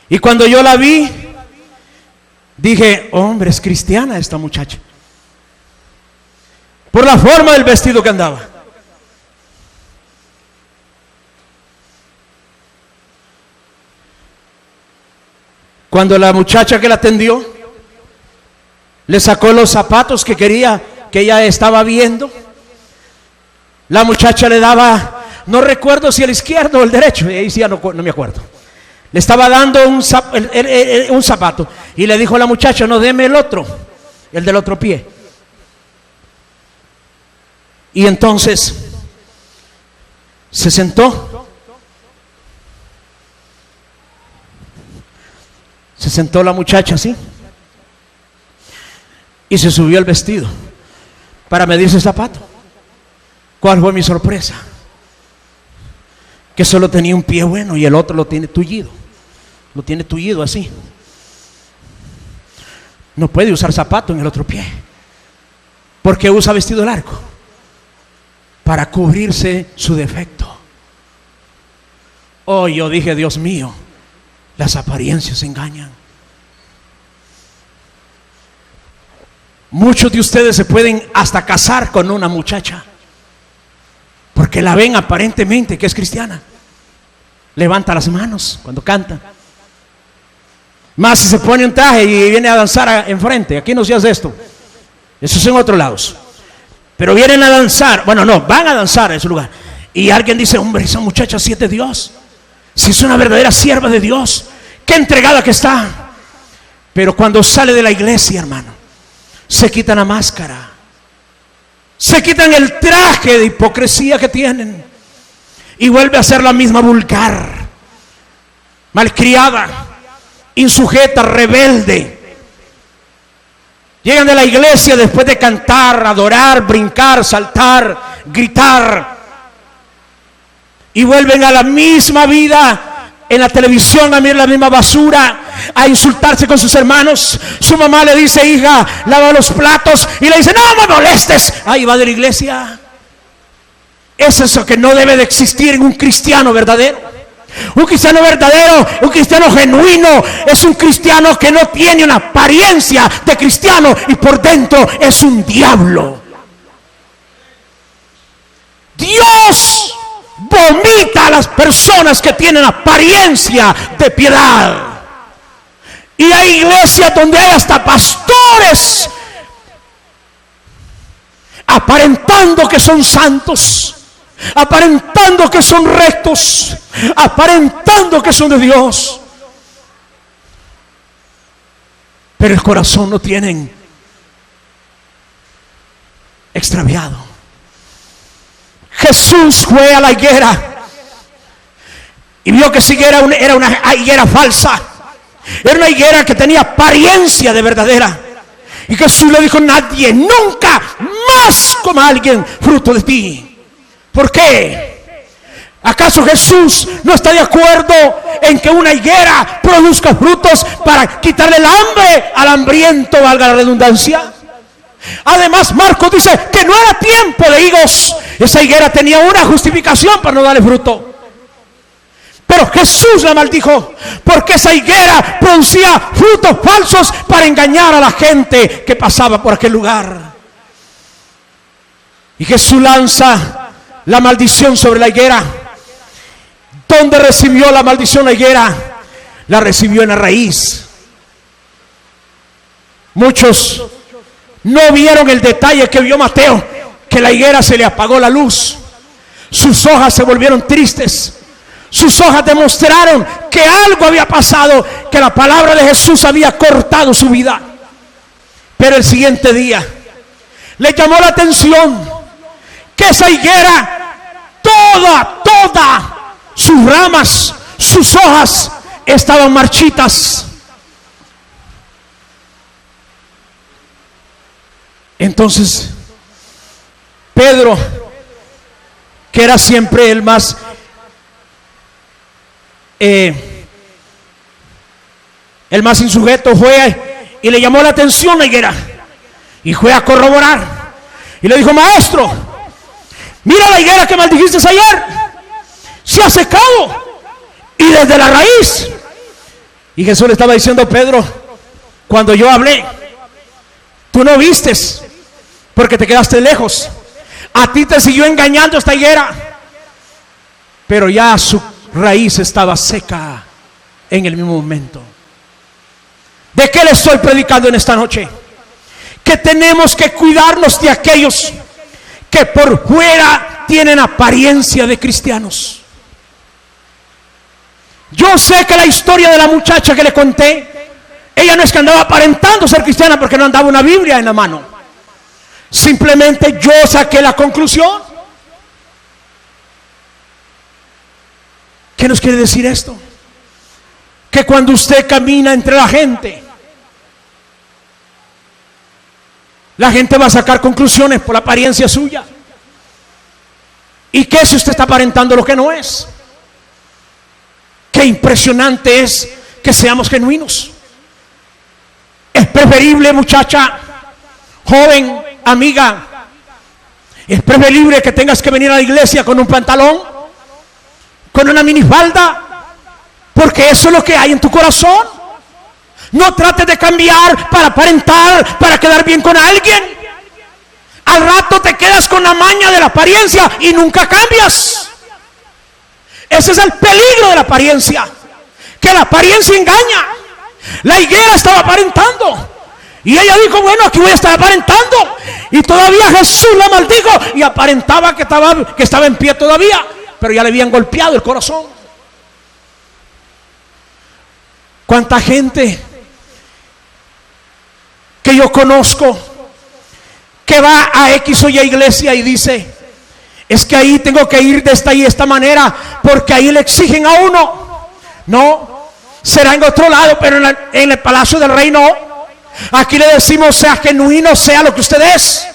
Y cuando yo la vi, dije, hombre, es cristiana esta muchacha, por la forma del vestido que andaba. Cuando la muchacha que la atendió le sacó los zapatos que quería, que ella estaba viendo, la muchacha le daba, no recuerdo si el izquierdo o el derecho, ahí sí ya no me acuerdo, le estaba dando un zapato y le dijo a la muchacha, no, deme el otro, el del otro pie. Y entonces se sentó. Se sentó la muchacha así y se subió el vestido para medirse el zapato. ¿Cuál fue mi sorpresa? Que solo tenía un pie bueno y el otro lo tiene tullido. Lo tiene tullido así. No puede usar zapato en el otro pie. ¿Por qué usa vestido largo? Para cubrirse su defecto. Oh, yo dije, Dios mío, las apariencias engañan. Muchos de ustedes se pueden hasta casar con una muchacha porque la ven aparentemente que es cristiana. Levanta las manos cuando canta. Más si se pone un traje y viene a danzar enfrente. Aquí no se hace esto. Eso es en otros lados. Pero vienen a danzar. Bueno, no, van a danzar a ese lugar. Y alguien dice, hombre, esa muchacha sí es de Dios. Si es una verdadera sierva de Dios, qué entregada que está. Pero cuando sale de la iglesia, hermano, se quitan la máscara, se quitan el traje de hipocresía que tienen y vuelve a ser la misma vulgar, malcriada, insujeta, rebelde. Llegan de la iglesia después de cantar, adorar, brincar, saltar, gritar, y vuelven a la misma vida en la televisión, a mirar la misma basura, a insultarse con sus hermanos. Su mamá le dice, hija, lava los platos, y le dice, no me molestes. Ahí va de la iglesia. Eso es lo que no debe de existir en un cristiano verdadero. Un cristiano verdadero, un cristiano genuino, es un cristiano que no tiene una apariencia de cristiano y por dentro es un diablo. Dios vomita a las personas que tienen apariencia de piedad. Y hay iglesias donde hay hasta pastores aparentando que son santos, aparentando que son rectos, aparentando que son de Dios, pero el corazón lo tienen extraviado. Jesús fue a la higuera y vio que esa higuera era una higuera falsa. Era una higuera que tenía apariencia de verdadera. Y Jesús le dijo, nadie nunca más coma alguien fruto de ti. ¿Por qué? ¿Acaso Jesús no está de acuerdo en que una higuera produzca frutos para quitarle el hambre al hambriento, valga la redundancia? Además, Marcos dice que no era tiempo de higos. Esa higuera tenía una justificación para no darle fruto. Pero Jesús la maldijo porque esa higuera producía frutos falsos para engañar a la gente que pasaba por aquel lugar. Y Jesús lanza la maldición sobre la higuera. ¿Dónde recibió la maldición la higuera? La recibió en la raíz. Muchos no vieron el detalle que vio Mateo, que la higuera se le apagó la luz, sus hojas se volvieron tristes, sus hojas demostraron que algo había pasado, que la palabra de Jesús había cortado su vida. Pero el siguiente día le llamó la atención que esa higuera, toda sus ramas, sus hojas estaban marchitas. Entonces Pedro, que era siempre el más insujeto, fue y le llamó la atención la higuera y fue a corroborar. Y le dijo: maestro, mira la higuera que maldijiste ayer, se ha secado, y desde la raíz. Y Jesús le estaba diciendo: Pedro, cuando yo hablé, tú no vistes, porque te quedaste lejos. A ti te siguió engañando esta higuera, pero ya su raíz estaba seca en el mismo momento. ¿De qué le estoy predicando en esta noche? Que tenemos que cuidarnos de aquellos que por fuera tienen apariencia de cristianos. Yo sé que la historia de la muchacha que le conté, ella no es que andaba aparentando ser cristiana porque no andaba una Biblia en la mano. Simplemente yo saqué la conclusión. ¿Qué nos quiere decir esto? Que cuando usted camina entre la gente va a sacar conclusiones por la apariencia suya. ¿Y qué si usted está aparentando lo que no es? Qué impresionante es que seamos genuinos. Es preferible, muchacha, joven, amiga, es preferible que tengas que venir a la iglesia con un pantalón, con una minifalda, porque eso es lo que hay en tu corazón. No trates de cambiar para aparentar, para quedar bien con alguien. Al rato te quedas con la maña de la apariencia y nunca cambias. Ese es el peligro de la apariencia, que la apariencia engaña. La higuera estaba aparentando y ella dijo: bueno, aquí voy a estar aparentando. Y todavía Jesús la maldijo y aparentaba que estaba en pie todavía, pero ya le habían golpeado el corazón. ¿Cuánta gente que yo conozco que va a X o Y iglesia y dice: es que ahí tengo que ir de esta y esta manera porque ahí le exigen a uno? No, será en otro lado, pero en el palacio del rey no. Aquí le decimos: sea genuino, sea lo que usted es.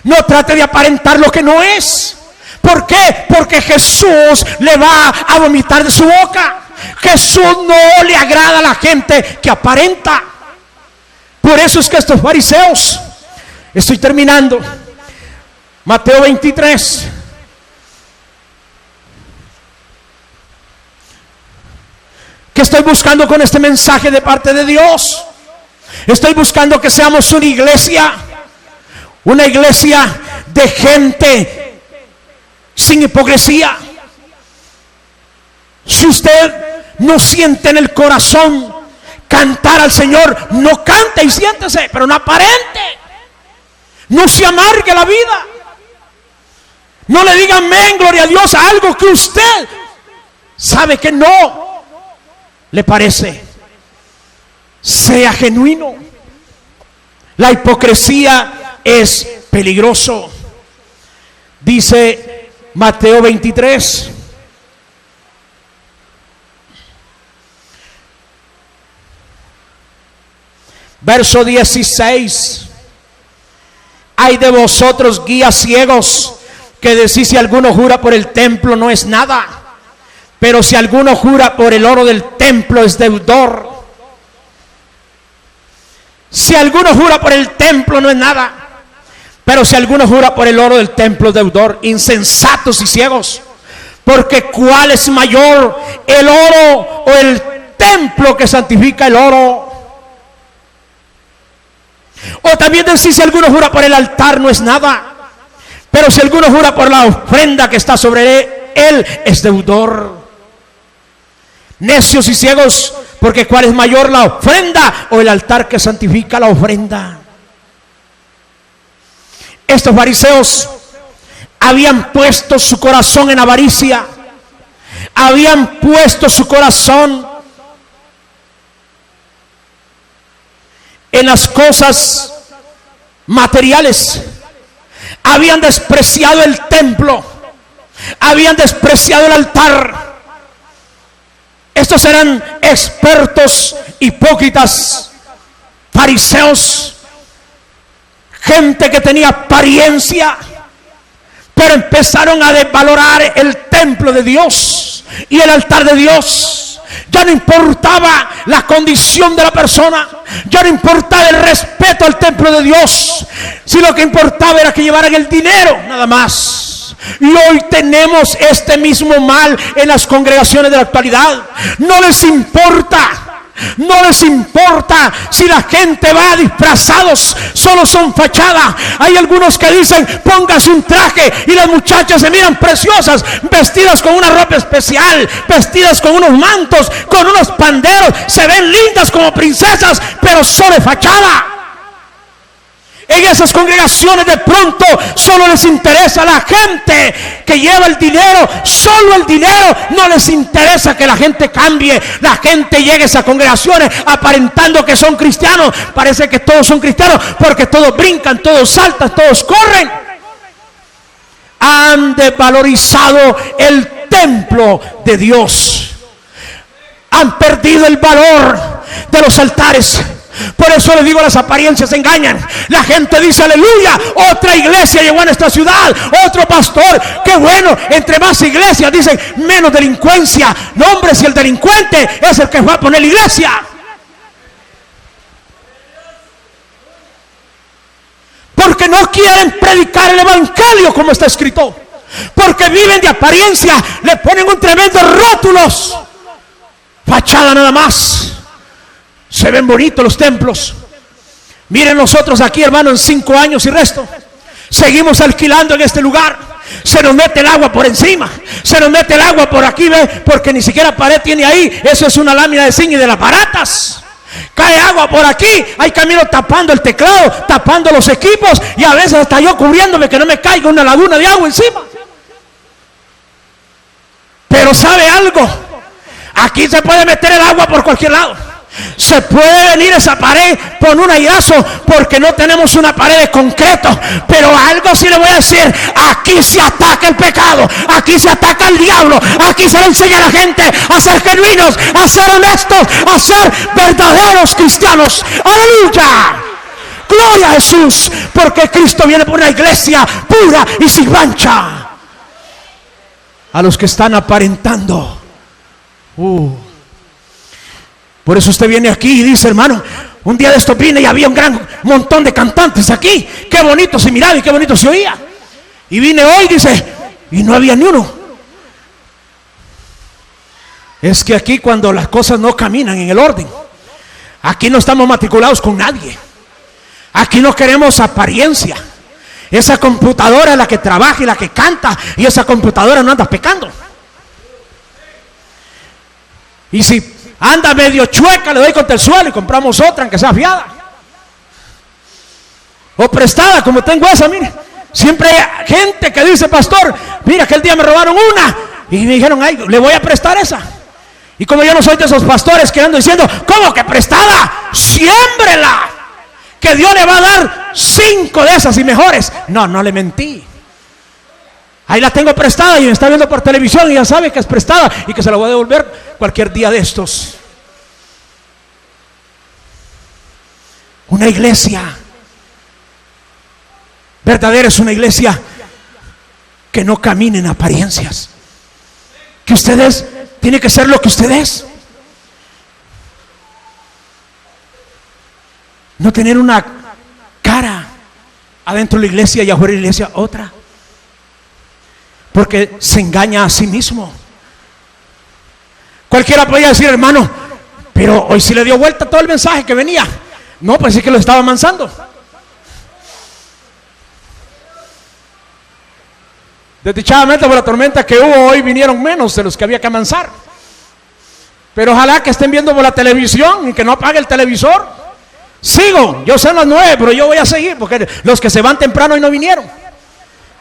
No trate de aparentar lo que no es. ¿Por qué? Porque Jesús le va a vomitar de su boca. Jesús no le agrada a la gente que aparenta. Por eso es que estos fariseos, estoy terminando, Mateo 23, ¿qué estoy buscando con este mensaje de parte de Dios? Estoy buscando que seamos una iglesia de gente sin hipocresía. Si usted no siente en el corazón cantar al Señor, no cante y siéntese, pero no aparente. No se amargue la vida. No le diga amén, gloria a Dios, a algo que usted sabe que no le parece. Sea genuino. La hipocresía es peligroso. Dice Mateo 23. Verso 16. Ay de vosotros, guías ciegos, que decís: si alguno jura por el templo no es nada, pero si alguno jura por el oro del templo es deudor. Si alguno jura por el templo no es nada, pero si alguno jura por el oro del templo es deudor. Insensatos y ciegos, porque ¿cuál es mayor, el oro o el templo que santifica el oro? O también decir: si alguno jura por el altar no es nada, pero si alguno jura por la ofrenda que está sobre él es deudor. Necios y ciegos, porque ¿cuál es mayor, la ofrenda o el altar que santifica la ofrenda? Estos fariseos habían puesto su corazón en avaricia, habían puesto su corazón en las cosas materiales. Habían despreciado el templo, habían despreciado el altar. Estos eran expertos, hipócritas, fariseos, gente que tenía apariencia, pero empezaron a desvalorar el templo de Dios y el altar de Dios. Ya no importaba la condición de la persona, ya no importaba el respeto al templo de Dios, si lo que importaba era que llevaran el dinero, nada más. Y hoy tenemos este mismo mal en las congregaciones de la actualidad. No les importa. No les importa si la gente va disfrazados, solo son fachada. Hay algunos que dicen póngase un traje y las muchachas se miran preciosas, vestidas con una ropa especial, vestidas con unos mantos, con unos panderos, se ven lindas como princesas, pero solo es fachada. En esas congregaciones de pronto solo les interesa la gente que lleva el dinero, solo el dinero, no les interesa que la gente cambie. La gente llega a esas congregaciones aparentando que son cristianos, parece que todos son cristianos porque todos brincan, todos saltan, todos corren. Han desvalorizado el templo de Dios, han perdido el valor de los altares. Por eso les digo, las apariencias engañan. La gente dice aleluya, otra iglesia llegó a nuestra ciudad, otro pastor, qué bueno. Entre más iglesias dicen menos delincuencia. No, hombre, si el delincuente es el que va a poner la iglesia. Porque no quieren predicar el evangelio como está escrito, porque viven de apariencia, le ponen un tremendo rótulos, fachada nada más. Se ven bonitos los templos. Miren nosotros aquí, hermano, en 5 años y resto seguimos alquilando en este lugar. Se nos mete el agua por encima, se nos mete el agua por aquí, ¿ve? Porque ni siquiera pared tiene ahí. Eso es una lámina de zinc y de las baratas. Cae agua por aquí, hay camino tapando el teclado, tapando los equipos, y a veces hasta yo cubriéndome que no me caiga una laguna de agua encima. Pero ¿sabe algo? Aquí se puede meter el agua por cualquier lado. Se puede venir esa pared con un aidazo porque no tenemos una pared de concreto. Pero algo sí le voy a decir: aquí se ataca el pecado, aquí se ataca el diablo, aquí se le enseña a la gente a ser genuinos, a ser honestos, a ser verdaderos cristianos. ¡Aleluya! ¡Gloria a Jesús! Porque Cristo viene por una iglesia pura y sin mancha. A los que están aparentando, por eso usted viene aquí y dice: hermano, un día de esto vine y había un gran montón de cantantes aquí. Qué bonito se miraba y qué bonito se oía. Y vine hoy, dice, y no había ni uno. Es que aquí, cuando las cosas no caminan en el orden, aquí no estamos matriculados con nadie. Aquí no queremos apariencia. Esa computadora es la que trabaja y la que canta, y esa computadora no anda pecando. Y si anda medio chueca, le doy contra el suelo y compramos otra, aunque sea fiada o prestada, como tengo esa. Mire, siempre hay gente que dice: pastor, mira, aquel día me robaron una y me dijeron: ay, le voy a prestar esa. Y como yo no soy de esos pastores que ando diciendo: ¿cómo que prestada? Siémbrela, que Dios le va a dar 5 de esas y mejores. No, no le mentí. Ahí la tengo prestada y me está viendo por televisión y ya sabe que es prestada y que se la voy a devolver cualquier día de estos. Una iglesia verdadera es una iglesia que no camina en apariencias. Que ustedes tiene que ser lo que usted es. No tener una cara adentro de la iglesia y afuera de la iglesia otra. Porque se engaña a sí mismo. Cualquiera podría decir: hermano, pero hoy sí le dio vuelta todo el mensaje que venía. No, pues sí que lo estaba amansando. Desdichadamente, por la tormenta que hubo hoy, vinieron menos de los que había que amansar. Pero ojalá que estén viendo por la televisión y que no apague el televisor. Sigo, yo sé las 9, pero yo voy a seguir, porque los que se van temprano hoy no vinieron.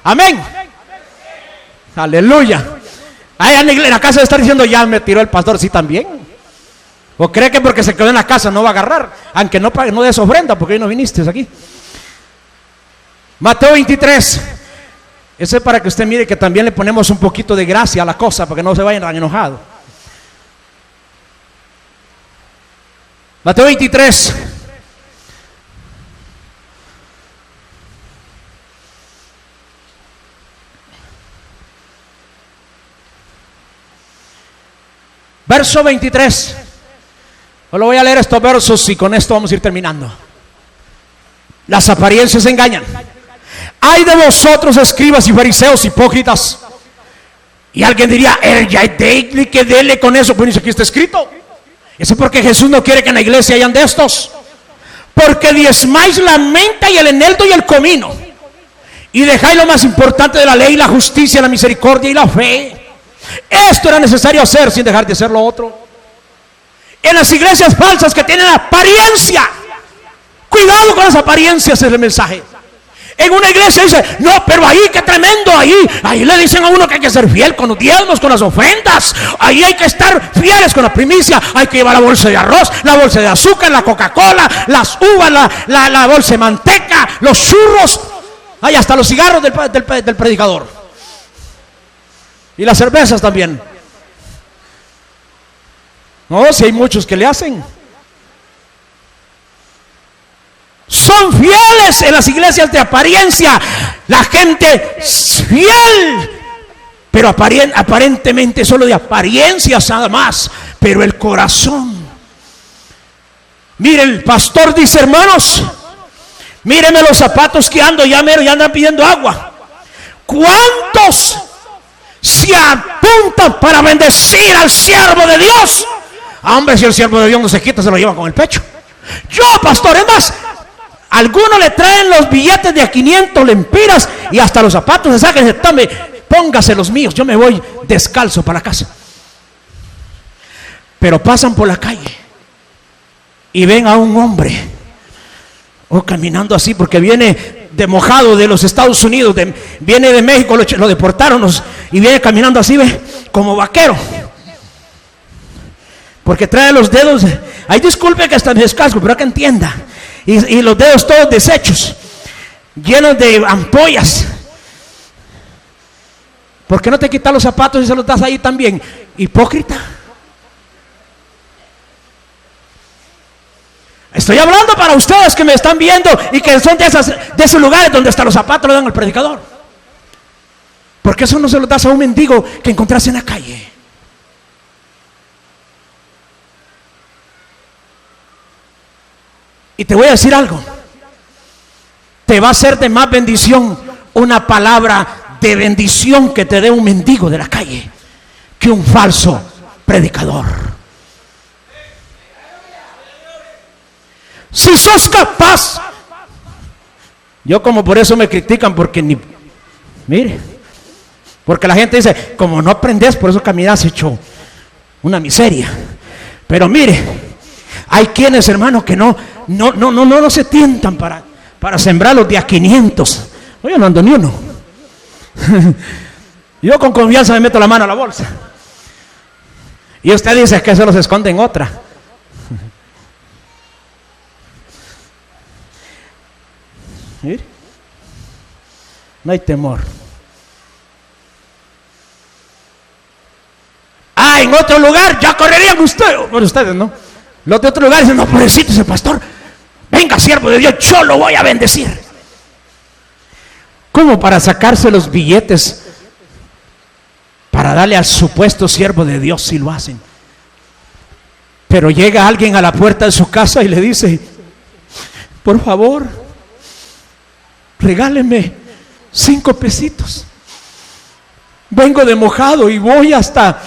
Amén. Aleluya. Allá en la casa de estar diciendo: ya me tiró el pastor. Sí, también. ¿O cree que porque se quedó en la casa no va a agarrar? Aunque no pague, no des ofrenda, porque hoy no viniste aquí. Mateo 23. Ese es para que usted mire que también le ponemos un poquito de gracia a la cosa, para que no se vayan tan enojados. Mateo 23. Verso 23. Solo voy a leer estos versos y con esto vamos a ir terminando. Las apariencias engañan. Ay de vosotros, escribas y fariseos hipócritas. Y alguien diría, ya dele que dele con eso. Pues aquí está escrito. Eso es porque Jesús no quiere que en la iglesia hayan de estos. Porque diezmáis la menta y el eneldo y el comino, y dejáis lo más importante de la ley, la justicia, la misericordia y la fe. Esto era necesario hacer sin dejar de hacer lo otro. En las iglesias falsas que tienen apariencia, cuidado con las apariencias, es el mensaje. En una iglesia dice, no, pero ahí qué tremendo, ahí le dicen a uno que hay que ser fiel con los diezmos, con las ofrendas, ahí hay que estar fieles con la primicia, hay que llevar la bolsa de arroz, la bolsa de azúcar, la Coca-Cola, las uvas, la bolsa de manteca, los churros, hay hasta los cigarros del predicador, y las cervezas también. No, si hay muchos que le hacen. Son fieles en las iglesias de apariencia. La gente es fiel, pero aparentemente solo de apariencias nada más. Pero el corazón. Mire, el pastor dice, hermanos, míreme los zapatos que ando, ya andan pidiendo agua. ¿Cuántos se apuntan para bendecir al siervo de Dios? Hombre, si el siervo de Dios no se quita, se lo lleva con el pecho. Yo, pastor, es más, algunos le traen los billetes de a 500 lempiras y hasta los zapatos se sacan y dicen, tome, póngase los míos, yo me voy descalzo para la casa. Pero pasan por la calle y ven a un hombre caminando así, porque viene de mojado de los Estados Unidos, viene de México, lo deportaron y viene caminando así, ve, como vaquero, porque trae los dedos, ay, disculpe que hasta me descalzo, pero que entienda, y los dedos todos deshechos, llenos de ampollas. ¿Por qué no te quitas los zapatos y se los das ahí también? Hipócrita. Estoy hablando para ustedes que me están viendo y que son de esos lugares donde hasta los zapatos le dan al predicador. Porque eso no se los das a un mendigo que encontraste en la calle. Y te voy a decir algo. Te va a ser de más bendición una palabra de bendición que te dé un mendigo de la calle que un falso predicador. Si sos capaz, yo como por eso me critican, porque mire, porque la gente dice, como no aprendes, por eso caminas hecho una miseria. Pero mire, hay quienes, hermanos, que no se tientan para sembrar los de a 500. Oye, no ando ni uno. Yo con confianza me meto la mano a la bolsa. Y usted dice que se los esconde en otra. Mire, no hay temor. En otro lugar ya correrían ustedes, ¿no? Los de otro lugar dicen, no, pobrecito ese pastor, venga, siervo de Dios, yo lo voy a bendecir. ¿Cómo para sacarse los billetes para darle al supuesto siervo de Dios si lo hacen? Pero llega alguien a la puerta de su casa y le dice, por favor, regáleme 5 pesitos. Vengo de mojado y voy hasta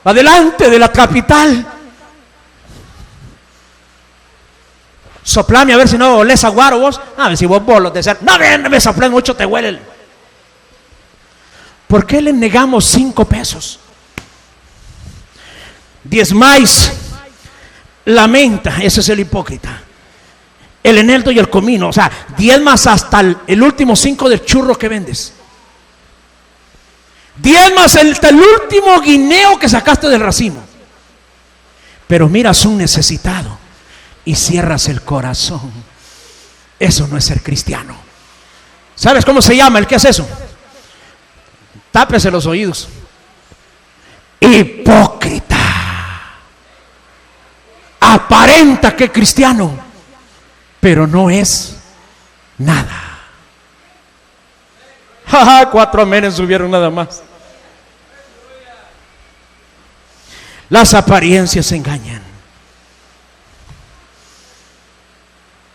adelante de la capital. Soplame a ver si no olés aguaro vos. A ver si vos bolos de ser. No, me soplé mucho, te huele. ¿Por qué le negamos 5 pesos? Diezmáis la menta, ese es el hipócrita, el eneldo y el comino. O sea, diezmas hasta el último 5 del churro que vendes. Diezmas hasta el último guineo que sacaste del racimo. Pero miras un necesitado y cierras el corazón. Eso no es ser cristiano. ¿Sabes cómo se llama el que hace eso? Tápese los oídos. Hipócrita. Aparenta que es cristiano, pero no es nada. 4 amenes subieron nada más. Las apariencias engañan.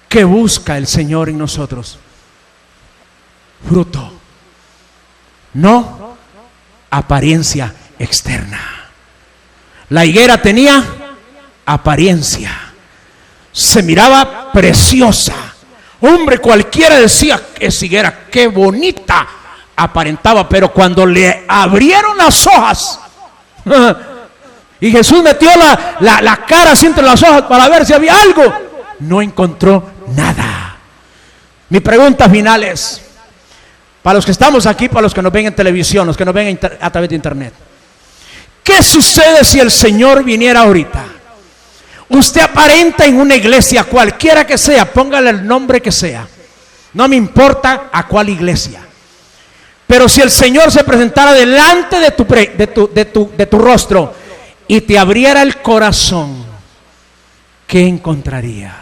¿Qué busca el Señor en nosotros? Fruto, no apariencia externa. La higuera tenía apariencia, se miraba preciosa. Hombre, cualquiera decía que esa higuera, qué bonita aparentaba, pero cuando le abrieron las hojas y Jesús metió la cara así entre las hojas para ver si había algo, no encontró nada. Mi pregunta final es, para los que estamos aquí, para los que nos ven en televisión, los que nos ven a través de internet, ¿qué sucede si el Señor viniera ahorita? Usted aparenta en una iglesia, cualquiera que sea, póngale el nombre que sea, no me importa a cuál iglesia, pero si el Señor se presentara delante de tu rostro y te abriera el corazón, ¿qué encontraría?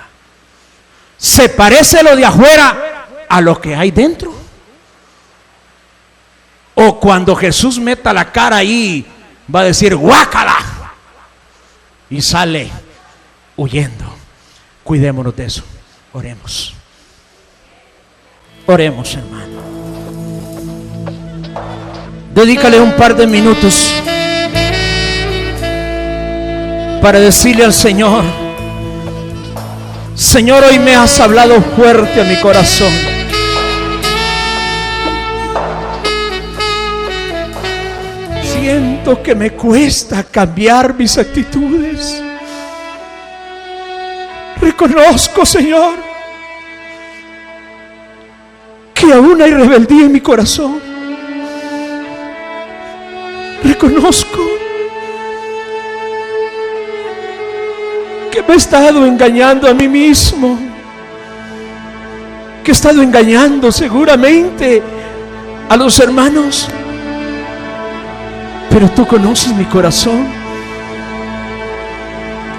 ¿Se parece lo de afuera a lo que hay dentro? O cuando Jesús meta la cara ahí, va a decir guácala y sale huyendo. Cuidémonos de eso. Oremos. Oremos, hermano. Dedícale un par de minutos para decirle al Señor: Señor, hoy me has hablado fuerte a mi corazón. Siento que me cuesta cambiar mis actitudes. Reconozco, Señor, que aún hay rebeldía en mi corazón. Reconozco que me he estado engañando a mí mismo, que he estado engañando seguramente a los hermanos. Pero tú conoces mi corazón.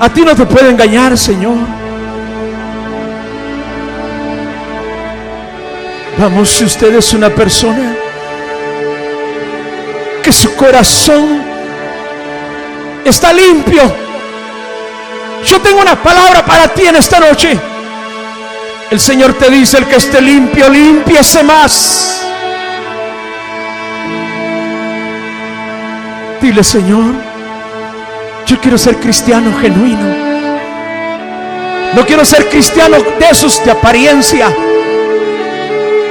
A ti no te puedo engañar, Señor. Vamos, si usted es una persona que su corazón está limpio, yo tengo una palabra para ti en esta noche. El Señor te dice: el que esté limpio, límpiese más. Dile: Señor, yo quiero ser cristiano genuino. No quiero ser cristiano de esos de apariencia,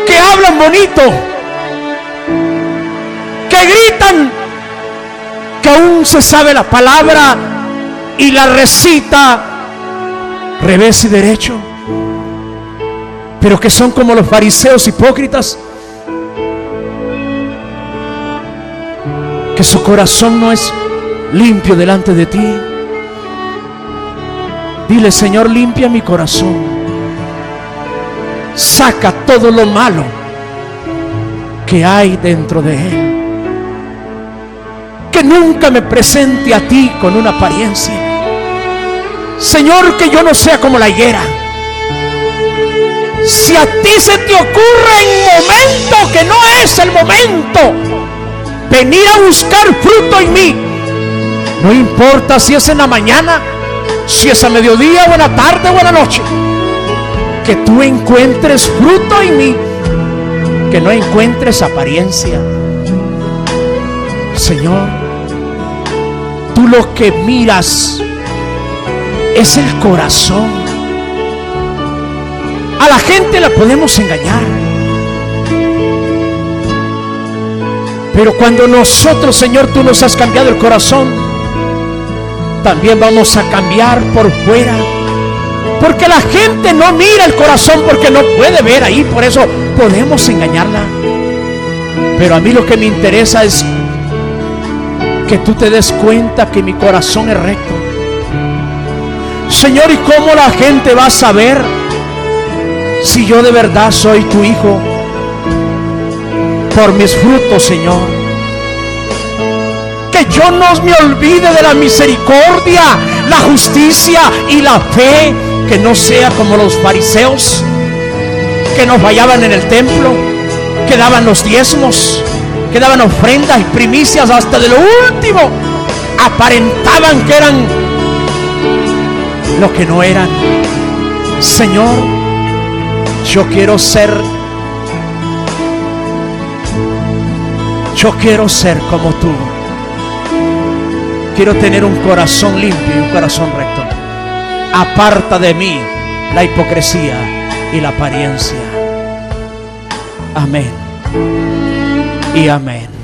que hablan bonito, que gritan, que aún se sabe la palabra y la recita revés y derecho, pero que son como los fariseos hipócritas, que su corazón no es limpio delante de ti. Dile: Señor, limpia mi corazón, saca todo lo malo que hay dentro de él, que nunca me presente a ti con una apariencia. Señor, que yo no sea como la higuera. Si a ti se te ocurre en momento que no es el momento venir a buscar fruto en mí, no importa si es en la mañana, si es a mediodía, o en la tarde, o en la noche, que tú encuentres fruto en mí, que no encuentres apariencia. Señor, tú lo que miras es el corazón. A la gente la podemos engañar, pero cuando nosotros, Señor, tú nos has cambiado el corazón, también vamos a cambiar por fuera. Porque la gente no mira el corazón, porque no puede ver ahí, por eso podemos engañarla. Pero a mí lo que me interesa es que tú te des cuenta que mi corazón es recto. Señor, ¿y cómo la gente va a saber si yo de verdad soy tu hijo? Por mis frutos, Señor. Que yo no me olvide de la misericordia, la justicia y la fe. Que no sea como los fariseos, que no fallaban en el templo, que daban los diezmos, que daban ofrendas y primicias hasta de lo último, aparentaban que eran lo que no eran. Señor, yo quiero ser como tú. Quiero tener un corazón limpio y un corazón recto. Aparta de mí la hipocresía y la apariencia. Amén y amén.